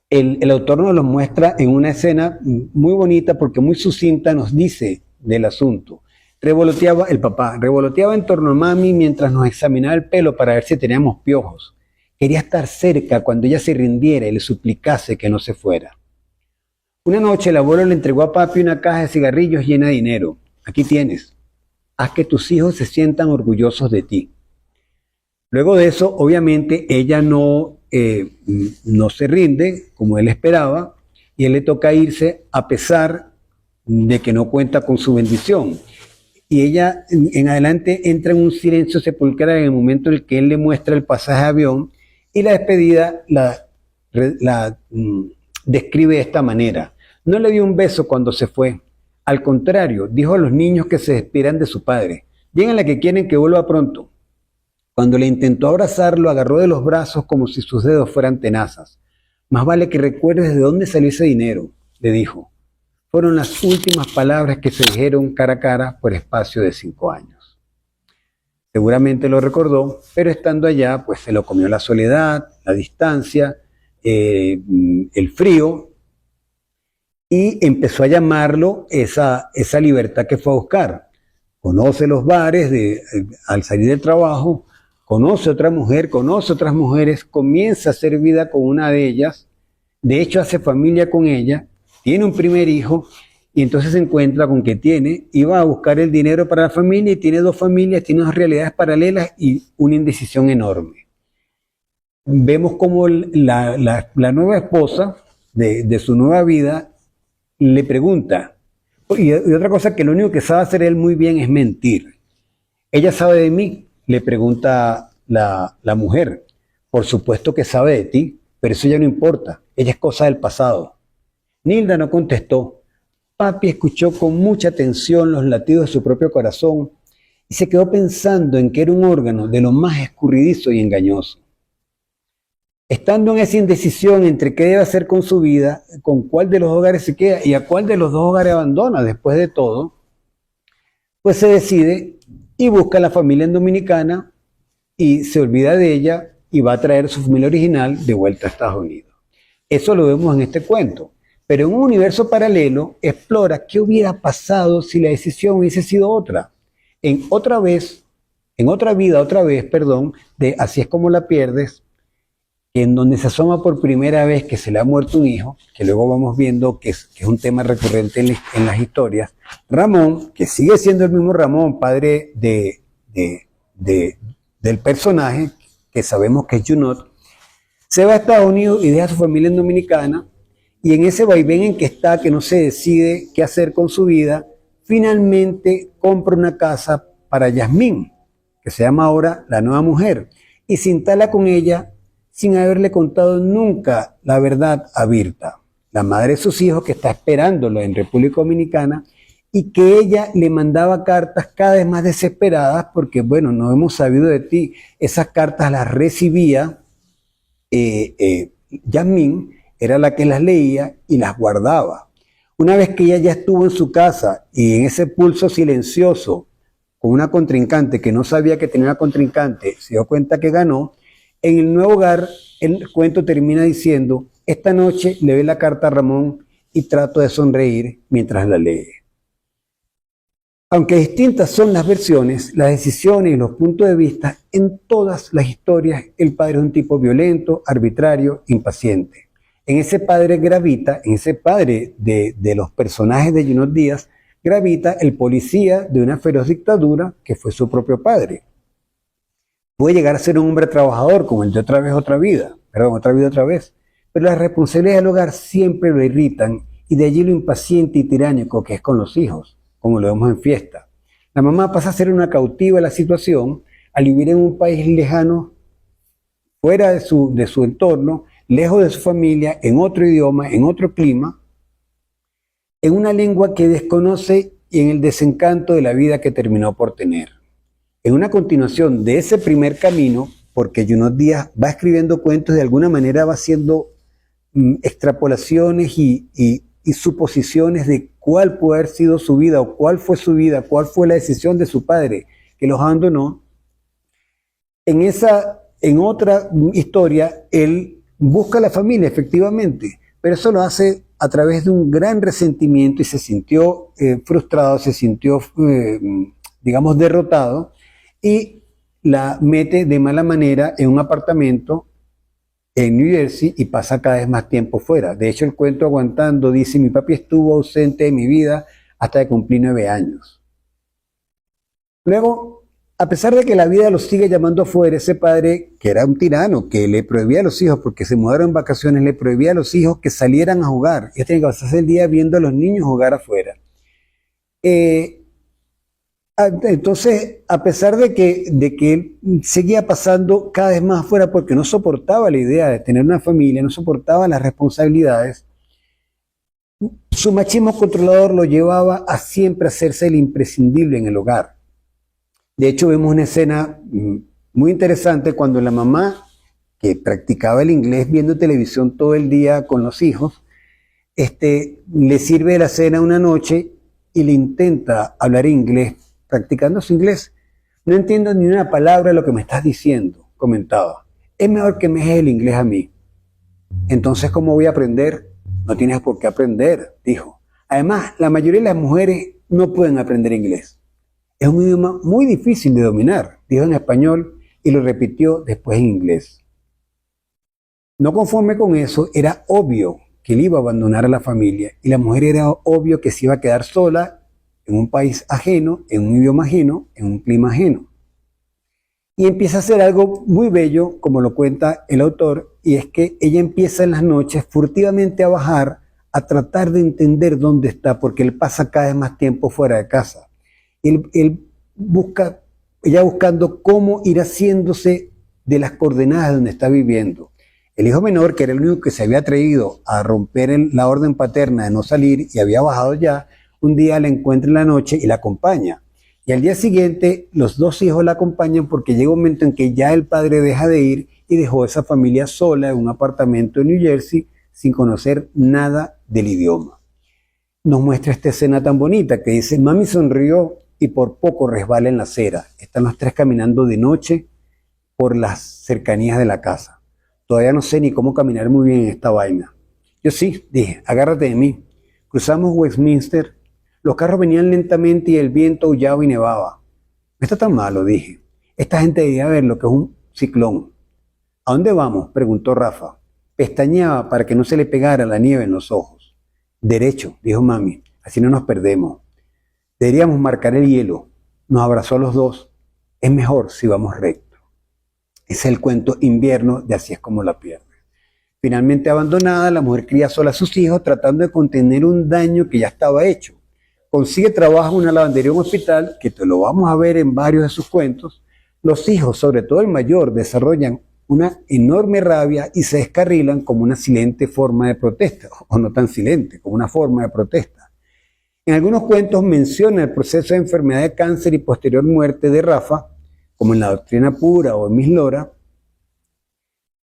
El autor nos lo muestra en una escena muy bonita porque muy sucinta nos dice del asunto. El papá revoloteaba en torno a mami mientras nos examinaba el pelo para ver si teníamos piojos. Quería estar cerca cuando ella se rindiera y le suplicase que no se fuera. Una noche el abuelo le entregó a papi una caja de cigarrillos llena de dinero. Aquí tienes. Haz que tus hijos se sientan orgullosos de ti. Luego de eso, obviamente, ella no se rinde como él esperaba y él le toca irse a pesar de que no cuenta con su bendición. Y ella en adelante entra en un silencio sepulcral en el momento en el que él le muestra el pasaje de avión y la despedida la describe de esta manera. No le dio un beso cuando se fue. Al contrario, dijo a los niños que se despidieran de su padre. Díganle que quieren que vuelva pronto. Cuando le intentó abrazar, lo agarró de los brazos como si sus dedos fueran tenazas. Más vale que recuerdes de dónde salió ese dinero, le dijo. Fueron las últimas palabras que se dijeron cara a cara por espacio de 5 años. Seguramente lo recordó, pero estando allá, pues se lo comió la soledad, la distancia, el frío, y empezó a llamarlo esa libertad que fue a buscar. Conoce los bares al salir del trabajo, conoce otra mujer, conoce otras mujeres, comienza a hacer vida con una de ellas, de hecho hace familia con ella, tiene un primer hijo y entonces se encuentra con que iba a buscar el dinero para la familia y tiene 2 familias, tiene 2 realidades paralelas y una indecisión enorme. Vemos como la nueva esposa de su nueva vida le pregunta, y otra cosa que lo único que sabe hacer él muy bien es mentir. Ella sabe de mí, le pregunta la mujer. Por supuesto que sabe de ti, pero eso ya no importa, ella es cosa del pasado. Nilda no contestó. Papi escuchó con mucha atención los latidos de su propio corazón y se quedó pensando en que era un órgano de lo más escurridizo y engañoso. Estando en esa indecisión entre qué debe hacer con su vida, con cuál de los hogares se queda y a cuál de los 2 hogares abandona después de todo, pues se decide y busca a la familia en Dominicana y se olvida de ella y va a traer su familia original de vuelta a Estados Unidos. Eso lo vemos en este cuento. Pero en un universo paralelo explora qué hubiera pasado si la decisión hubiese sido otra. En otra vida, de Así es como la pierdes, en donde se asoma por primera vez que se le ha muerto un hijo, que luego vamos viendo que es un tema recurrente en las historias. Ramón, que sigue siendo el mismo Ramón, padre del personaje, que sabemos que es Junot, se va a Estados Unidos y deja a su familia en Dominicana. Y en ese vaivén en que está, que no se decide qué hacer con su vida, finalmente compra una casa para Yasmín, que se llama ahora la nueva mujer, y se instala con ella sin haberle contado nunca la verdad a Birta, la madre de sus hijos que está esperándolo en República Dominicana y que ella le mandaba cartas cada vez más desesperadas porque, bueno, no hemos sabido de ti. Esas cartas las recibía Yasmín, era la que las leía y las guardaba. Una vez que ella ya estuvo en su casa y en ese pulso silencioso con una contrincante que no sabía que tenía una contrincante, se dio cuenta que ganó, en el nuevo hogar el cuento termina diciendo: esta noche le doy la carta a Ramón y trato de sonreír mientras la lee. Aunque distintas son las versiones, las decisiones y los puntos de vista, en todas las historias el padre es un tipo violento, arbitrario, impaciente. En ese padre gravita, en ese padre de los personajes de Junot Díaz, gravita el policía de una feroz dictadura que fue su propio padre. Puede llegar a ser un hombre trabajador como el de Otra vida, otra vez. Pero las responsabilidades del hogar siempre lo irritan y de allí lo impaciente y tiránico que es con los hijos, como lo vemos en Fiesta. La mamá pasa a ser una cautiva de la situación al vivir en un país lejano, fuera de su entorno, lejos de su familia, en otro idioma, en otro clima, en una lengua que desconoce y en el desencanto de la vida que terminó por tener. En una continuación de ese primer camino, porque Junot Díaz va escribiendo cuentos, de alguna manera va haciendo extrapolaciones y suposiciones de cuál puede haber sido su vida o cuál fue su vida, cuál fue la decisión de su padre que los abandonó. En otra historia, él busca a la familia, efectivamente, pero eso lo hace a través de un gran resentimiento y se sintió frustrado, se sintió, digamos, derrotado y la mete de mala manera en un apartamento en New Jersey y pasa cada vez más tiempo fuera. De hecho, el cuento Aguantando dice: mi papi estuvo ausente de mi vida hasta que cumplí 9 años. Luego, a pesar de que la vida lo sigue llamando afuera, ese padre, que era un tirano, que le prohibía a los hijos, porque se mudaron en vacaciones, le prohibía a los hijos que salieran a jugar. Ellos tenían que pasarse el día viendo a los niños jugar afuera. Entonces, a pesar de que él seguía pasando cada vez más afuera porque no soportaba la idea de tener una familia, no soportaba las responsabilidades, su machismo controlador lo llevaba a siempre hacerse el imprescindible en el hogar. De hecho, vemos una escena muy interesante cuando la mamá, que practicaba el inglés viendo televisión todo el día con los hijos, le sirve la cena una noche y le intenta hablar inglés, practicando su inglés. No entiendo ni una palabra de lo que me estás diciendo, comentaba. Es mejor que me dejes el inglés a mí. Entonces, ¿cómo voy a aprender? No tienes por qué aprender, dijo. Además, la mayoría de las mujeres no pueden aprender inglés. Es un idioma muy difícil de dominar, dijo en español y lo repitió después en inglés. No conforme con eso, era obvio que él iba a abandonar a la familia y la mujer era obvio que se iba a quedar sola en un país ajeno, en un idioma ajeno, en un clima ajeno. Y empieza a hacer algo muy bello, como lo cuenta el autor, y es que ella empieza en las noches furtivamente a bajar, a tratar de entender dónde está, porque él pasa cada vez más tiempo fuera de casa. Ella buscando cómo ir haciéndose de las coordenadas donde está viviendo. El hijo menor, que era el único que se había atrevido a romper la orden paterna de no salir y había bajado ya, un día la encuentra en la noche y la acompaña. Y al día siguiente los dos hijos la acompañan porque llega un momento en que ya el padre deja de ir y dejó a esa familia sola en un apartamento en New Jersey sin conocer nada del idioma. Nos muestra esta escena tan bonita que dice: mami sonrió y por poco resbala en la acera. Están los tres caminando de noche por las cercanías de la casa. Todavía no sé ni cómo caminar muy bien en esta vaina. Yo sí, dije, agárrate de mí. Cruzamos Westminster. Los carros venían lentamente y el viento aullaba y nevaba. No está tan malo, dije. Esta gente debería ver lo que es un ciclón. ¿A dónde vamos?, preguntó Rafa. Pestañeaba para que no se le pegara la nieve en los ojos. Derecho, dijo mami, así no nos perdemos. Deberíamos marcar el hielo. Nos abrazó a los dos. Es mejor si vamos recto. Ese es el cuento Invierno de Así es como la pierdes. Finalmente abandonada, la mujer cría sola a sus hijos tratando de contener un daño que ya estaba hecho. Consigue trabajo en una lavandería o un hospital, que te lo vamos a ver en varios de sus cuentos. Los hijos, sobre todo el mayor, desarrollan una enorme rabia y se descarrilan como una silente forma de protesta, o no tan silente, como una forma de protesta. En algunos cuentos menciona el proceso de enfermedad de cáncer y posterior muerte de Rafa, como en La Doctrina Pura o en Miss Lora.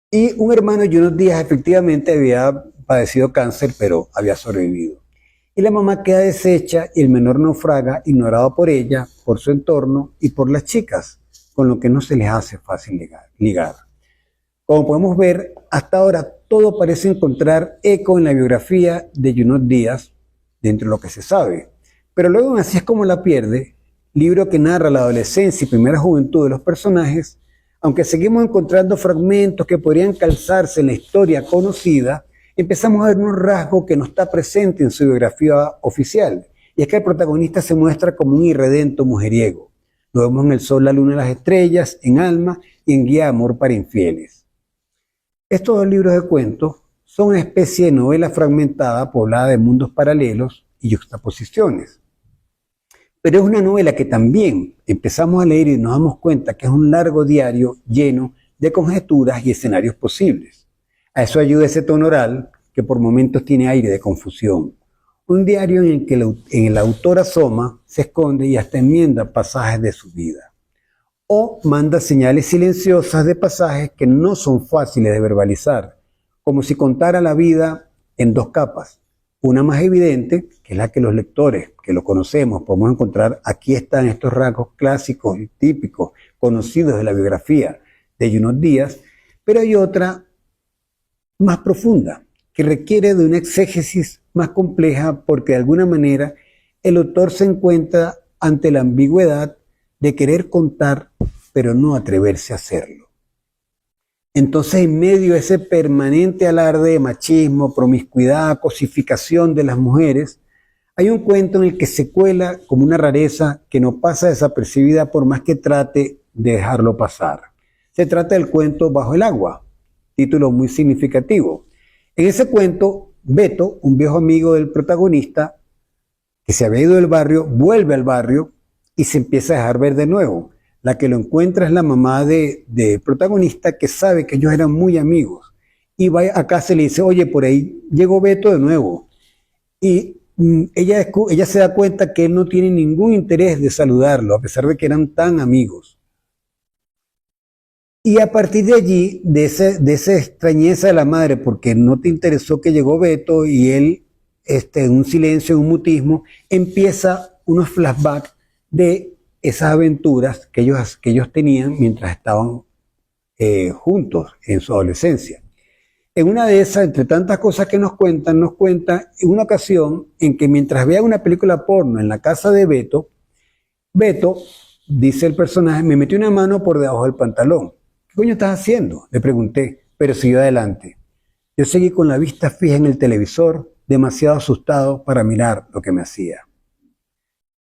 Y un hermano y unos días efectivamente había padecido cáncer, pero había sobrevivido. Y la mamá queda deshecha y el menor naufraga, ignorado por ella, por su entorno y por las chicas, con lo que no se les hace fácil ligar. Como podemos ver, hasta ahora todo parece encontrar eco en la biografía de Junot Díaz, dentro de lo que se sabe. Pero luego en Así es como la pierde, libro que narra la adolescencia y primera juventud de los personajes, aunque seguimos encontrando fragmentos que podrían calzarse en la historia conocida, empezamos a ver un rasgo que no está presente en su biografía oficial, y es que el protagonista se muestra como un irredento mujeriego. Lo vemos en El Sol, la Luna y las Estrellas, en Alma y en Guía de Amor para Infieles. Estos dos libros de cuentos son una especie de novela fragmentada poblada de mundos paralelos y juxtaposiciones. Pero es una novela que también empezamos a leer y nos damos cuenta que es un largo diario lleno de conjeturas y escenarios posibles. A eso ayuda ese tono oral que por momentos tiene aire de confusión. Un diario en el que el autor asoma, se esconde y hasta enmienda pasajes de su vida. O manda señales silenciosas de pasajes que no son fáciles de verbalizar, como si contara la vida en dos capas. Una más evidente, que es la que los lectores, que lo conocemos, podemos encontrar. Aquí están estos rasgos clásicos y típicos, conocidos de la biografía de Junot Díaz, pero hay otra más profunda, que requiere de una exégesis más compleja porque de alguna manera el autor se encuentra ante la ambigüedad de querer contar, pero no atreverse a hacerlo. Entonces, en medio de ese permanente alarde de machismo, promiscuidad, cosificación de las mujeres, hay un cuento en el que se cuela como una rareza que no pasa desapercibida por más que trate de dejarlo pasar. Se trata del cuento Bajo el agua, título muy significativo. En ese cuento, Beto, un viejo amigo del protagonista, que se había ido del barrio, vuelve al barrio y se empieza a dejar ver de nuevo. La que lo encuentra es la mamá de protagonista, que sabe que ellos eran muy amigos. Y va a casa y le dice, oye, por ahí llegó Beto de nuevo. Y ella se da cuenta que él no tiene ningún interés de saludarlo, a pesar de que eran tan amigos. Y a partir de allí, de esa extrañeza de la madre, porque no te interesó que llegó Beto y él, en un silencio, en un mutismo, empieza unos flashbacks de esas aventuras que ellos tenían mientras estaban juntos en su adolescencia. En una de esas, entre tantas cosas que nos cuenta en una ocasión en que mientras vean una película porno en la casa de Beto, dice el personaje, me metió una mano por debajo del pantalón. ¿Qué coño estás haciendo? Le pregunté, pero siguió adelante. Yo seguí con la vista fija en el televisor, demasiado asustado para mirar lo que me hacía.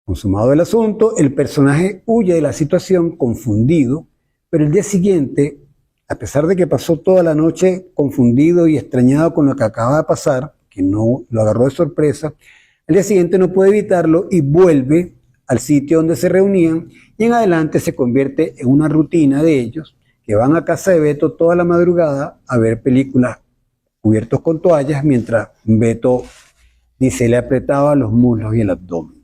Consumado el asunto, el personaje huye de la situación confundido, pero el día siguiente, a pesar de que pasó toda la noche confundido y extrañado con lo que acaba de pasar, que no lo agarró de sorpresa, al día siguiente no puede evitarlo y vuelve al sitio donde se reunían y en adelante se convierte en una rutina de ellos, que van a casa de Beto toda la madrugada a ver películas cubiertos con toallas mientras Beto, dice, le apretaba los muslos y el abdomen.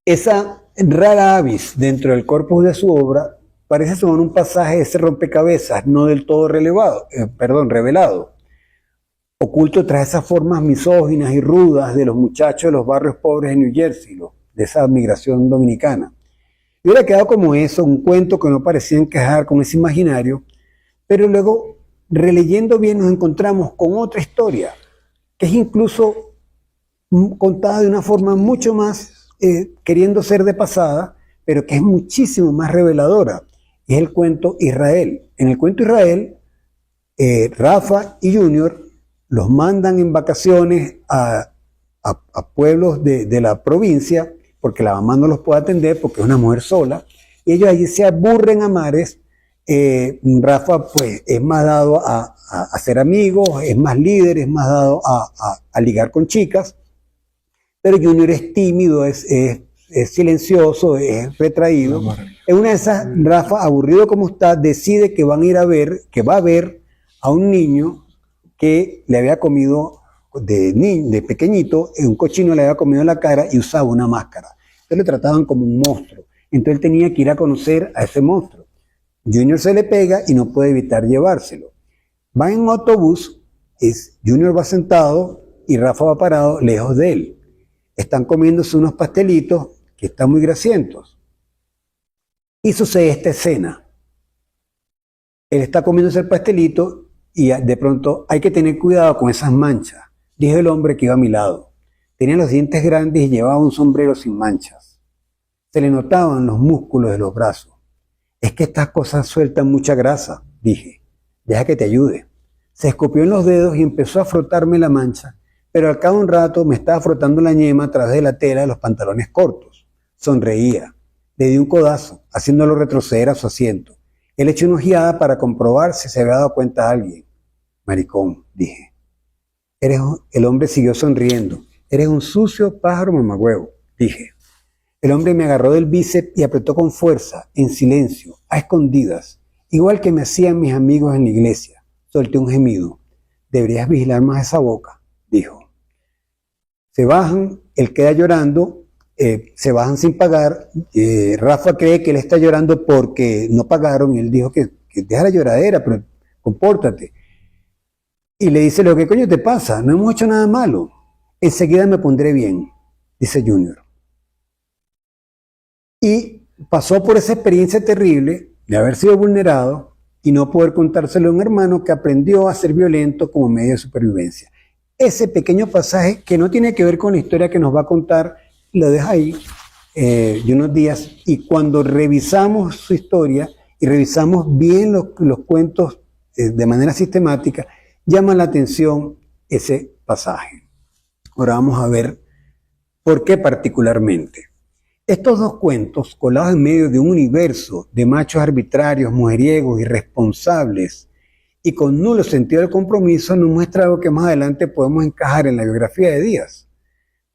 Esa rara avis dentro del corpus de su obra parece ser un pasaje de ese rompecabezas no del todo revelado, oculto tras esas formas misóginas y rudas de los muchachos de los barrios pobres de New Jersey, de esa migración dominicana. Y hubiera quedado como eso, un cuento que no parecía encajar con ese imaginario, pero luego, releyendo bien, nos encontramos con otra historia, que es incluso contada de una forma mucho más queriendo ser de pasada, pero que es muchísimo más reveladora. Es el cuento Israel. En el cuento Israel, Rafa y Junior los mandan en vacaciones a pueblos de la provincia, porque la mamá no los puede atender porque es una mujer sola, y ellos allí se aburren a mares. Rafa pues es más dado a ser amigos, es más líder, es más dado a ligar con chicas, pero Junior es tímido, es silencioso, es retraído. En una de esas, Rafa, aburrido como está, decide que va a ver a un niño que le había comido de pequeñito, un cochino le había comido en la cara y usaba una máscara. Entonces lo trataban como un monstruo. Entonces él tenía que ir a conocer a ese monstruo. Junior se le pega y no puede evitar llevárselo. Va en un autobús, Junior va sentado y Rafa va parado lejos de él. Están comiéndose unos pastelitos que están muy grasientos. Y sucede esta escena. Él está comiéndose el pastelito y de pronto hay que tener cuidado con esas manchas, dijo el hombre que iba a mi lado. Tenía los dientes grandes y llevaba un sombrero sin manchas. Se le notaban los músculos de los brazos. Es que estas cosas sueltan mucha grasa, dije. Deja que te ayude. Se escupió en los dedos y empezó a frotarme la mancha, pero al cabo de un rato me estaba frotando la ñema a través de la tela de los pantalones cortos. Sonreía. Le di un codazo, haciéndolo retroceder a su asiento. Él echó una ojeada para comprobar si se había dado cuenta a alguien. Maricón, dije. El hombre siguió sonriendo. Eres un sucio pájaro mamagüevo, dije. El hombre me agarró del bíceps y apretó con fuerza, en silencio, a escondidas, igual que me hacían mis amigos en la iglesia. Solté un gemido. Deberías vigilar más esa boca, dijo. Se bajan, él queda llorando, se bajan sin pagar. Rafa cree que él está llorando porque no pagaron y él dijo que deja la lloradera, pero compórtate. Y le dice, ¿qué coño te pasa? No hemos hecho nada malo. Enseguida me pondré bien, dice Junior. Y pasó por esa experiencia terrible de haber sido vulnerado y no poder contárselo a un hermano que aprendió a ser violento como medio de supervivencia. Ese pequeño pasaje que no tiene que ver con la historia que nos va a contar, lo deja ahí de unos días, y cuando revisamos su historia y revisamos bien los cuentos de manera sistemática, llama la atención ese pasaje. Ahora vamos a ver por qué particularmente. Estos dos cuentos, colados en medio de un universo de machos arbitrarios, mujeriegos, irresponsables y con nulo sentido del compromiso, nos muestra algo que más adelante podemos encajar en la biografía de Díaz.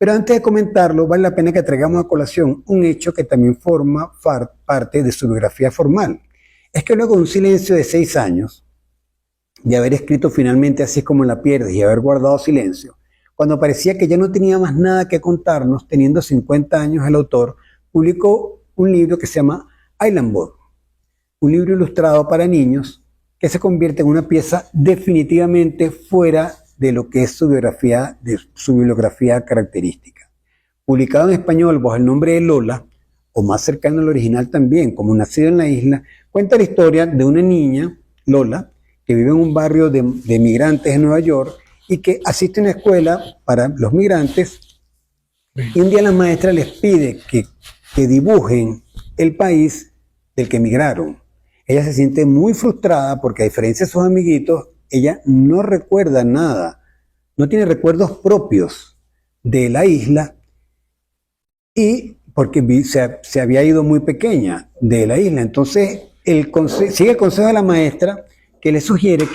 Pero antes de comentarlo, vale la pena que traigamos a colación un hecho que también forma parte de su biografía formal. Es que luego de un silencio de 6 años, de haber escrito finalmente Así es como la pierdes y haber guardado silencio, cuando parecía que ya no tenía más nada que contarnos, teniendo 50 años el autor, publicó un libro que se llama Island Boy, un libro ilustrado para niños que se convierte en una pieza definitivamente fuera de lo que es su bibliografía característica. Publicado en español bajo el nombre de Lola, o más cercano al original también, como Nacido en la Isla, cuenta la historia de una niña, Lola, que vive en un barrio de migrantes en Nueva York y que asiste a una escuela para los migrantes, y un día la maestra les pide que dibujen el país del que emigraron. Ella se siente muy frustrada porque, a diferencia de sus amiguitos, ella no recuerda nada, no tiene recuerdos propios de la isla, y porque se había ido muy pequeña de la isla. Entonces sigue el consejo de la maestra, que le sugiere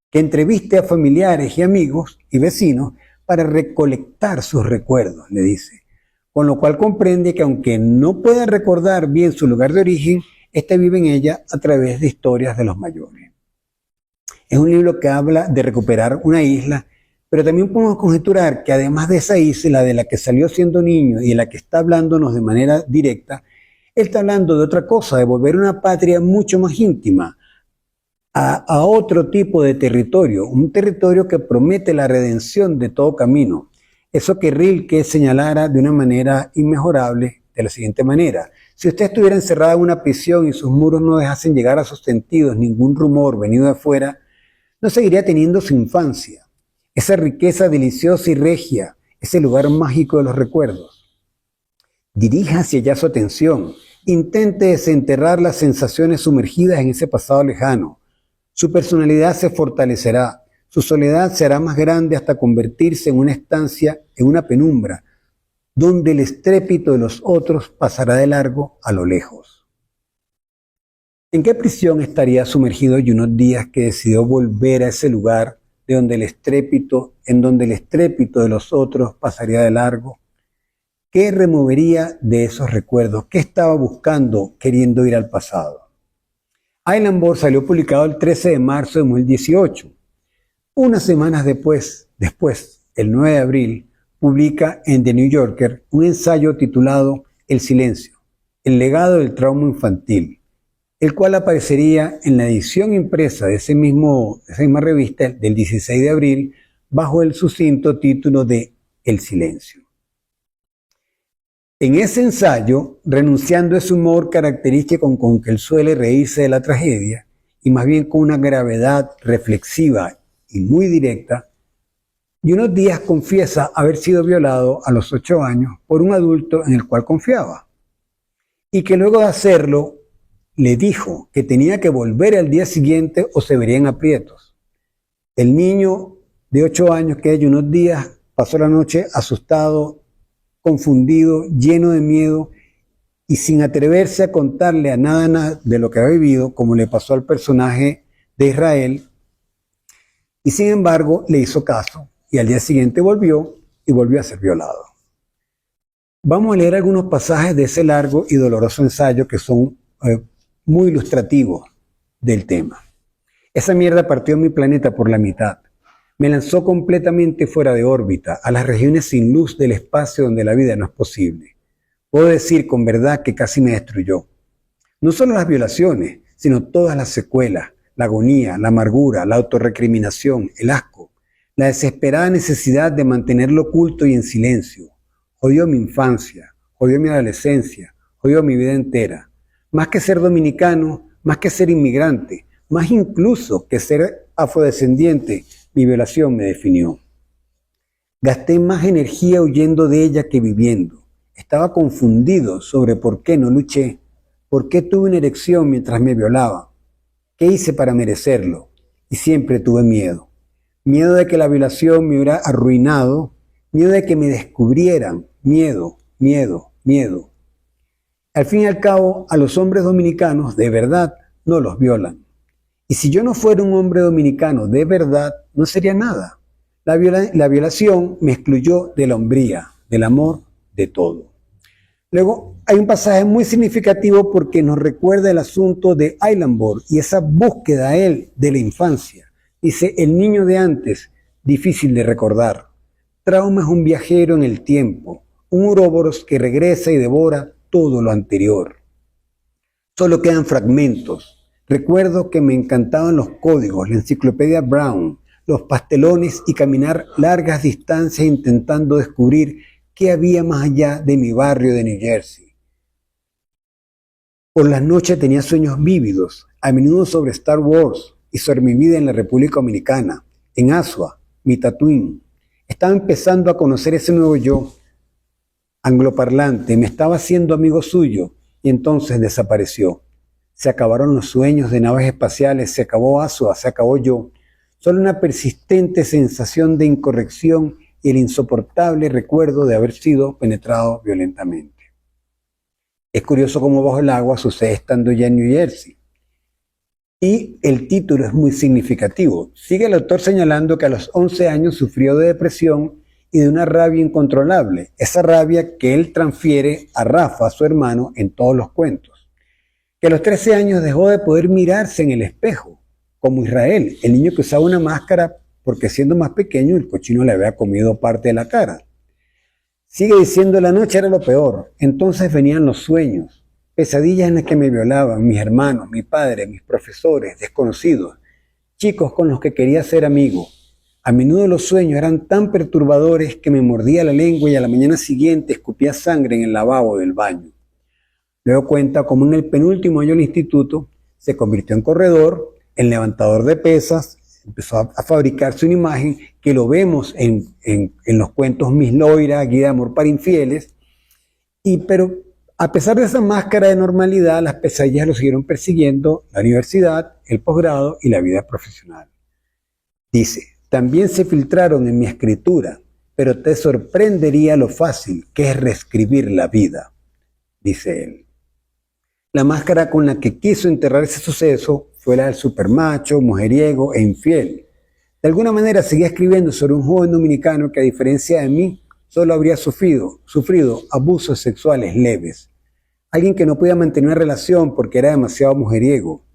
que entreviste a familiares y amigos y vecinos para recolectar sus recuerdos, le dice. Con lo cual comprende que, aunque no pueda recordar bien su lugar de origen, este vive en ella a través de historias de los mayores. Es un libro que habla de recuperar una isla, pero también podemos conjeturar que, además de esa isla de la que salió siendo niño y de la que está hablándonos de manera directa, él está hablando de otra cosa, de volver a una patria mucho más íntima, a otro tipo de territorio, un territorio que promete la redención de todo camino. Eso que Rilke señalara de una manera inmejorable, de la siguiente manera: si usted estuviera encerrado en una prisión y sus muros no dejasen llegar a sus sentidos ningún rumor venido de afuera, no seguiría teniendo su infancia, esa riqueza deliciosa y regia, ese lugar mágico de los recuerdos. Dirija hacia allá su atención, intente desenterrar las sensaciones sumergidas en ese pasado lejano. Su personalidad se fortalecerá, su soledad se hará más grande hasta convertirse en una estancia, en una penumbra, donde el estrépito de los otros pasará de largo a lo lejos. ¿En qué prisión estaría sumergido Junot Díaz, que decidió volver a ese lugar en donde el estrépito de los otros pasaría de largo? ¿Qué removería de esos recuerdos? ¿Qué estaba buscando queriendo ir al pasado? Island Boy salió publicado el 13 de marzo de 2018. Unas semanas después, el 9 de abril, publica en The New Yorker un ensayo titulado El silencio, el legado del trauma infantil, el cual aparecería en la edición impresa de esa misma revista del 16 de abril bajo el sucinto título de El silencio. En ese ensayo, renunciando a ese humor característico con que él suele reírse de la tragedia, y más bien con una gravedad reflexiva y muy directa, Junot Díaz confiesa haber sido violado a los 8 años por un adulto en el cual confiaba, y que luego de hacerlo le dijo que tenía que volver al día siguiente o se vería en aprietos. El niño de 8 años, que es Junot Díaz, pasó la noche asustado, confundido, lleno de miedo y sin atreverse a contarle a nada de lo que había vivido, como le pasó al personaje de Israel, y sin embargo le hizo caso y al día siguiente volvió a ser violado. Vamos a leer algunos pasajes de ese largo y doloroso ensayo que son muy ilustrativos del tema. Esa mierda partió mi planeta por la mitad. Me lanzó completamente fuera de órbita, a las regiones sin luz del espacio donde la vida no es posible. Puedo decir con verdad que casi me destruyó. No solo las violaciones, sino todas las secuelas, la agonía, la amargura, la autorrecriminación, el asco, la desesperada necesidad de mantenerlo oculto y en silencio. Jodió mi infancia, jodió mi adolescencia, jodió mi vida entera. Más que ser dominicano, más que ser inmigrante, más incluso que ser afrodescendiente, mi violación me definió. Gasté más energía huyendo de ella que viviendo. Estaba confundido sobre por qué no luché, por qué tuve una erección mientras me violaba, qué hice para merecerlo, y siempre tuve miedo. Miedo de que la violación me hubiera arruinado, miedo de que me descubrieran, miedo. Al fin y al cabo, a los hombres dominicanos de verdad no los violan. Y si yo no fuera un hombre dominicano de verdad, no sería nada. La violación me excluyó de la hombría, del amor, de todo. Luego hay un pasaje muy significativo porque nos recuerda el asunto de Eilenborg y esa búsqueda a él de la infancia. Dice, el niño de antes, difícil de recordar. Trauma es un viajero en el tiempo, un Ouroboros que regresa y devora todo lo anterior. Solo quedan fragmentos. Recuerdo que me encantaban los códigos, la enciclopedia Brown, los pastelones y caminar largas distancias intentando descubrir qué había más allá de mi barrio de New Jersey. Por las noches tenía sueños vívidos, a menudo sobre Star Wars y sobre mi vida en la República Dominicana, en Asua, mi Tatooine. Estaba empezando a conocer ese nuevo yo, angloparlante, me estaba haciendo amigo suyo y entonces desapareció. Se acabaron los sueños de naves espaciales, se acabó Asua, se acabó yo. Solo una persistente sensación de incorrección y el insoportable recuerdo de haber sido penetrado violentamente. Es curioso cómo bajo el agua sucede estando ya en New Jersey. Y el título es muy significativo. Sigue el autor señalando que a los 11 años sufrió de depresión y de una rabia incontrolable. Esa rabia que él transfiere a Rafa, su hermano, en todos los cuentos. Que a los 13 años dejó de poder mirarse en el espejo, como Israel, el niño que usaba una máscara porque siendo más pequeño el cochino le había comido parte de la cara. Sigue diciendo, la noche era lo peor. Entonces venían los sueños, pesadillas en las que me violaban mis hermanos, mi padre, mis profesores, desconocidos, chicos con los que quería ser amigo. A menudo los sueños eran tan perturbadores que me mordía la lengua y a la mañana siguiente escupía sangre en el lavabo del baño. Luego cuenta cómo en el penúltimo año del instituto se convirtió en corredor, en levantador de pesas, empezó a fabricarse una imagen que lo vemos en los cuentos Miss Loira, Guía de Amor para Infieles, pero a pesar de esa máscara de normalidad, las pesadillas lo siguieron persiguiendo, la universidad, el posgrado y la vida profesional. Dice, también se filtraron en mi escritura, pero te sorprendería lo fácil que es reescribir la vida, dice él. La máscara con la que quiso enterrar ese suceso fue la del supermacho, mujeriego e infiel. De alguna manera seguía escribiendo sobre un joven dominicano que a diferencia de mí, solo habría sufrido abusos sexuales leves. Alguien que no podía mantener una relación porque era demasiado mujeriego.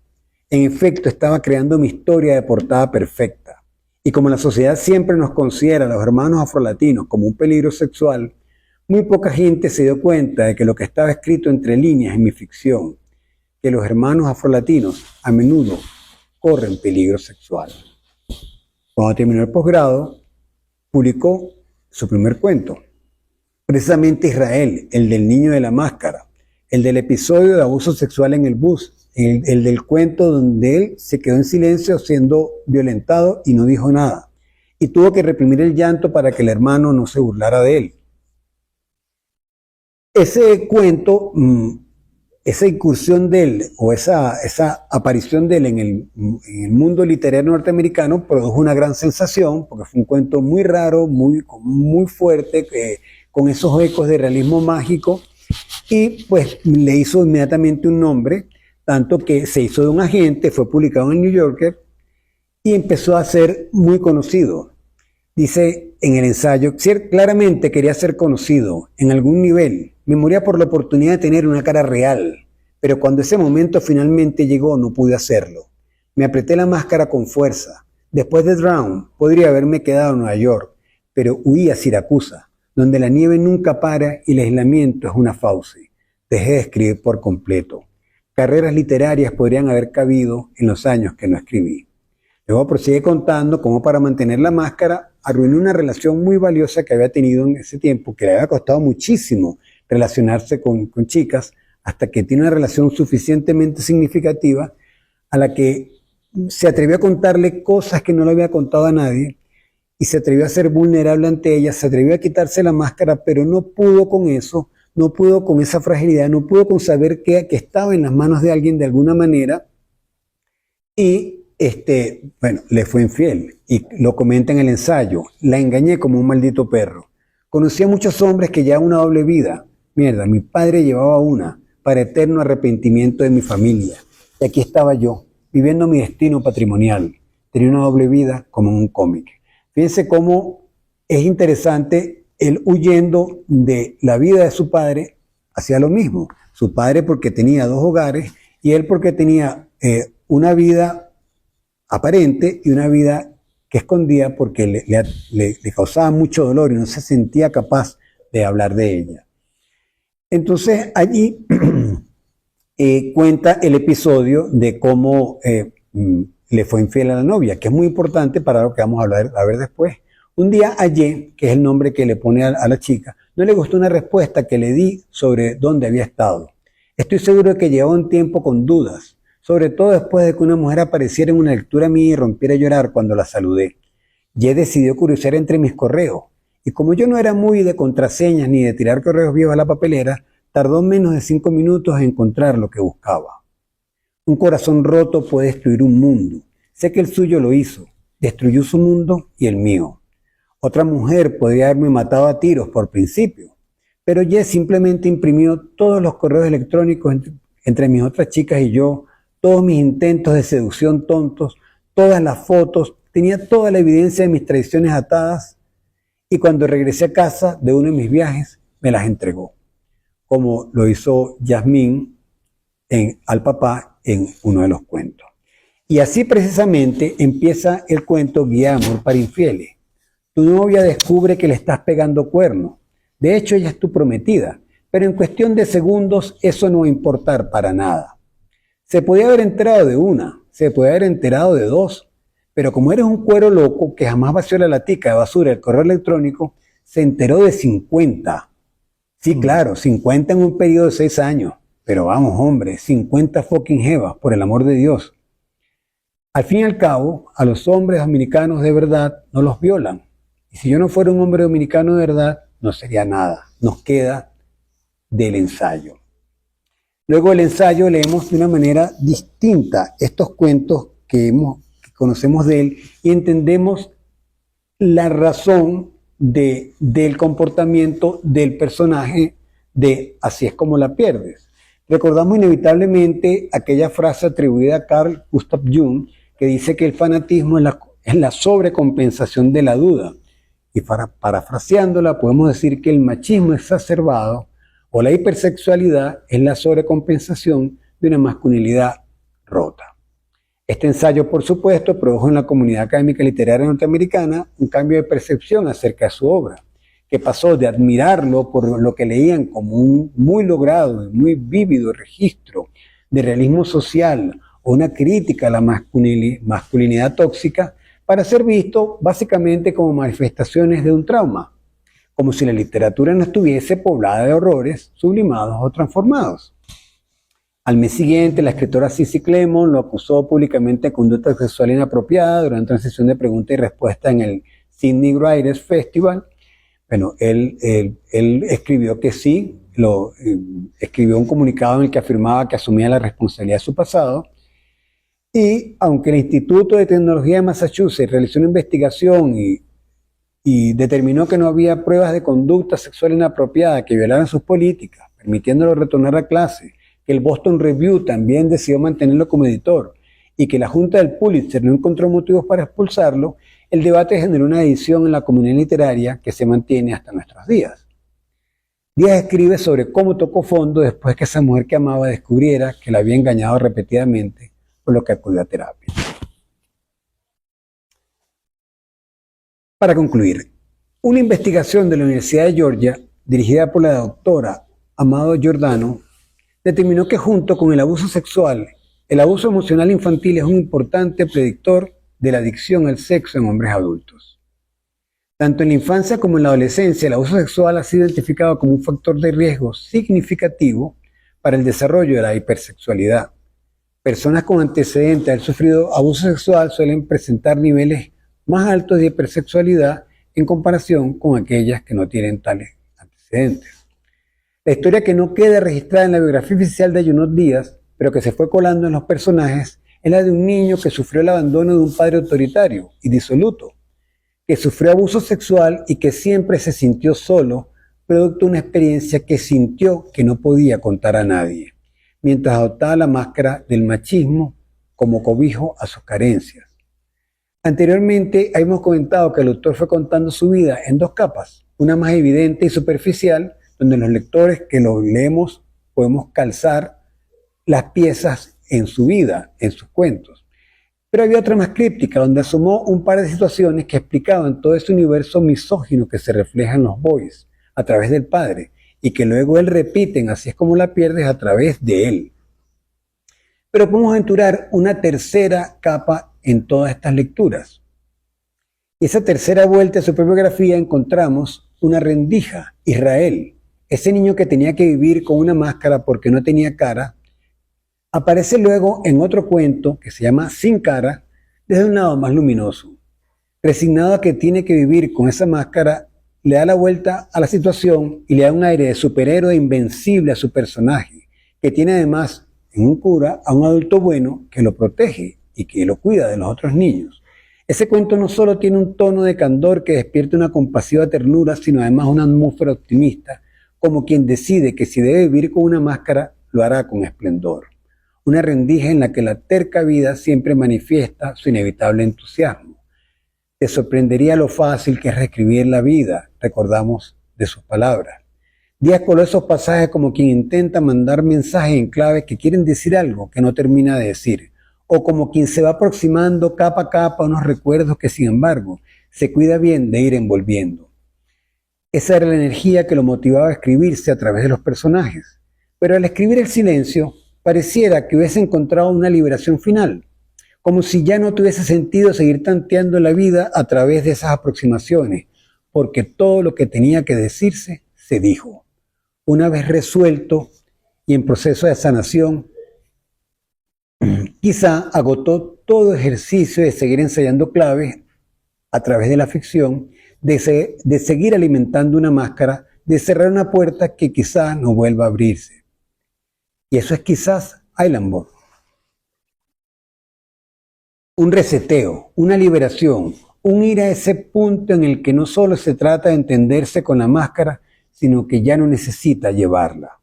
En efecto, estaba creando mi historia de portada perfecta. Y como la sociedad siempre nos considera a los hermanos afrolatinos como un peligro sexual, muy poca gente se dio cuenta de que lo que estaba escrito entre líneas en mi ficción, que los hermanos afrolatinos a menudo corren peligro sexual. Cuando terminó el posgrado, publicó su primer cuento, precisamente Israel, el del niño de la máscara, el del episodio de abuso sexual en el bus, el del cuento donde él se quedó en silencio siendo violentado y no dijo nada, y tuvo que reprimir el llanto para que el hermano no se burlara de él. Ese cuento, esa incursión de él o esa aparición de él en el mundo literario norteamericano produjo una gran sensación porque fue un cuento muy raro, muy fuerte, con esos ecos de realismo mágico y pues le hizo inmediatamente un nombre, tanto que se hizo de un agente, fue publicado en el New Yorker y empezó a ser muy conocido. Dice en el ensayo, claramente quería ser conocido en algún nivel. Me moría por la oportunidad de tener una cara real, pero cuando ese momento finalmente llegó no pude hacerlo. Me apreté la máscara con fuerza. Después de Drown podría haberme quedado en Nueva York, pero huí a Siracusa, donde la nieve nunca para y el aislamiento es una fauce. Dejé de escribir por completo. Carreras literarias podrían haber cabido en los años que no escribí. Luego prosigue contando cómo para mantener la máscara arruinó una relación muy valiosa que había tenido en ese tiempo, que le había costado muchísimo relacionarse con chicas, hasta que tiene una relación suficientemente significativa a la que se atrevió a contarle cosas que no le había contado a nadie y se atrevió a ser vulnerable ante ella, se atrevió a quitarse la máscara, pero no pudo con eso, no pudo con esa fragilidad, no pudo con saber que estaba en las manos de alguien de alguna manera y le fue infiel y lo comenta en el ensayo. La engañé como un maldito perro. Conocí a muchos hombres que llevaban una doble vida. Mierda, mi padre llevaba una para eterno arrepentimiento de mi familia. Y aquí estaba yo, viviendo mi destino patrimonial. Tenía una doble vida como en un cómic. Fíjense cómo es interesante él huyendo de la vida de su padre, hacía lo mismo. Su padre porque tenía dos hogares y él porque tenía una vida aparente y una vida que escondía porque le causaba mucho dolor y no se sentía capaz de hablar de ella. Entonces allí cuenta el episodio de cómo le fue infiel a la novia, que es muy importante para lo que vamos a ver después. Un día a Ye, que es el nombre que le pone a la chica, no le gustó una respuesta que le di sobre dónde había estado. Estoy seguro de que llevaba un tiempo con dudas, sobre todo después de que una mujer apareciera en una lectura mía y rompiera a llorar cuando la saludé. Ye decidió curiosear entre mis correos, y como yo no era muy de contraseñas ni de tirar correos viejos a la papelera, tardó menos de 5 minutos en encontrar lo que buscaba. Un corazón roto puede destruir un mundo. Sé que el suyo lo hizo. Destruyó su mundo y el mío. Otra mujer podría haberme matado a tiros por principio, pero Jess simplemente imprimió todos los correos electrónicos entre mis otras chicas y yo, todos mis intentos de seducción tontos, todas las fotos, tenía toda la evidencia de mis traiciones atadas y cuando regresé a casa de uno de mis viajes me las entregó, como lo hizo Yasmín al papá en uno de los cuentos. Y así precisamente empieza el cuento Guía de Amor para Infieles. Tu novia descubre que le estás pegando cuernos. De hecho, ella es tu prometida, pero en cuestión de segundos eso no va a importar para nada. Se podía haber enterado de una, se podía haber enterado de dos, pero como eres un cuero loco que jamás vació la latica de basura del correo electrónico, se enteró de 50. Sí, claro, 50 en un periodo de 6 años. Pero vamos, hombre, 50 fucking jevas, por el amor de Dios. Al fin y al cabo, a los hombres dominicanos de verdad no los violan. Y si yo no fuera un hombre dominicano de verdad, no sería nada. Nos queda del ensayo. Luego del ensayo leemos de una manera distinta estos cuentos que conocemos de él y entendemos la razón del comportamiento del personaje de Así es como la pierdes. Recordamos inevitablemente aquella frase atribuida a Carl Gustav Jung que dice que el fanatismo es la sobrecompensación de la duda. Y parafraseándola podemos decir que el machismo exacerbado o la hipersexualidad es la sobrecompensación de una masculinidad rota. Este ensayo, por supuesto, produjo en la comunidad académica literaria norteamericana un cambio de percepción acerca de su obra, que pasó de admirarlo por lo que leían como un muy logrado y muy vívido registro de realismo social o una crítica a la masculinidad tóxica, para ser visto básicamente como manifestaciones de un trauma, como si la literatura no estuviese poblada de horrores sublimados o transformados. Al mes siguiente, la escritora Cissy Clemons lo acusó públicamente de conducta sexual inapropiada durante una sesión de pregunta y respuesta en el Sydney Writers Festival. Bueno, él escribió que sí, escribió un comunicado en el que afirmaba que asumía la responsabilidad de su pasado. Y aunque el Instituto de Tecnología de Massachusetts realizó una investigación y determinó que no había pruebas de conducta sexual inapropiada que violaran sus políticas, permitiéndolo retornar a clase, que el Boston Review también decidió mantenerlo como editor y que la Junta del Pulitzer no encontró motivos para expulsarlo, el debate generó una división en la comunidad literaria que se mantiene hasta nuestros días. Díaz escribe sobre cómo tocó fondo después que esa mujer que amaba descubriera que la había engañado repetidamente, por lo que acudió a terapia. Para concluir, una investigación de la Universidad de Georgia, dirigida por la doctora Amado Giordano, determinó que junto con el abuso sexual, el abuso emocional infantil es un importante predictor de la adicción al sexo en hombres adultos. Tanto en la infancia como en la adolescencia, el abuso sexual ha sido identificado como un factor de riesgo significativo para el desarrollo de la hipersexualidad. Personas con antecedentes de haber sufrido abuso sexual suelen presentar niveles más altos de hipersexualidad en comparación con aquellas que no tienen tales antecedentes. La historia que no queda registrada en la biografía oficial de Junot Díaz, pero que se fue colando en los personajes, es la de un niño que sufrió el abandono de un padre autoritario y disoluto, que sufrió abuso sexual y que siempre se sintió solo, producto de una experiencia que sintió que no podía contar a nadie, mientras adoptaba la máscara del machismo como cobijo a sus carencias. Anteriormente hemos comentado que el autor fue contando su vida en dos capas, una más evidente y superficial, donde los lectores que lo leemos podemos calzar las piezas en su vida, en sus cuentos. Pero había otra más críptica, donde asomó un par de situaciones que explicaban todo ese universo misógino que se refleja en los boys, a través del padre, y que luego él repite en Así es como la pierdes a través de él. Pero podemos aventurar una tercera capa en todas estas lecturas. Y esa tercera vuelta de su propia biografía encontramos una rendija, Israel, ese niño que tenía que vivir con una máscara porque no tenía cara. Aparece luego en otro cuento que se llama Sin cara, desde un lado más luminoso. Resignado a que tiene que vivir con esa máscara, le da la vuelta a la situación y le da un aire de superhéroe invencible a su personaje, que tiene además en un cura a un adulto bueno que lo protege y que lo cuida de los otros niños. Ese cuento no solo tiene un tono de candor que despierta una compasiva ternura, sino además una atmósfera optimista, como quien decide que si debe vivir con una máscara, lo hará con esplendor. Una rendija en la que la terca vida siempre manifiesta su inevitable entusiasmo. Te sorprendería lo fácil que es reescribir la vida, recordamos de sus palabras. Díaz coló esos pasajes como quien intenta mandar mensajes en clave que quieren decir algo que no termina de decir, o como quien se va aproximando capa a capa a unos recuerdos que, sin embargo, se cuida bien de ir envolviendo. Esa era la energía que lo motivaba a escribirse a través de los personajes. Pero al escribir el silencio, pareciera que hubiese encontrado una liberación final, como si ya no tuviese sentido seguir tanteando la vida a través de esas aproximaciones, porque todo lo que tenía que decirse se dijo. Una vez resuelto y en proceso de sanación, quizá agotó todo ejercicio de seguir ensayando claves a través de la ficción, de seguir alimentando una máscara, de cerrar una puerta que quizá no vuelva a abrirse. Y eso es quizás Island Boy. Un reseteo, una liberación, un ir a ese punto en el que no solo se trata de entenderse con la máscara, sino que ya no necesita llevarla.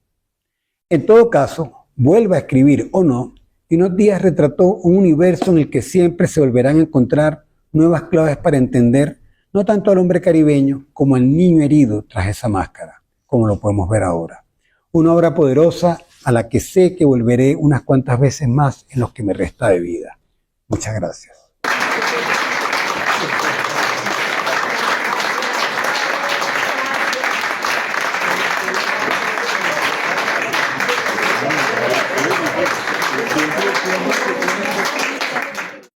En todo caso, vuelva a escribir o no, Pinot Díaz retrató un universo en el que siempre se volverán a encontrar nuevas claves para entender no tanto al hombre caribeño como al niño herido tras esa máscara, como lo podemos ver ahora. Una obra poderosa a la que sé que volveré unas cuantas veces más en lo que me resta de vida. Muchas gracias. Thank you.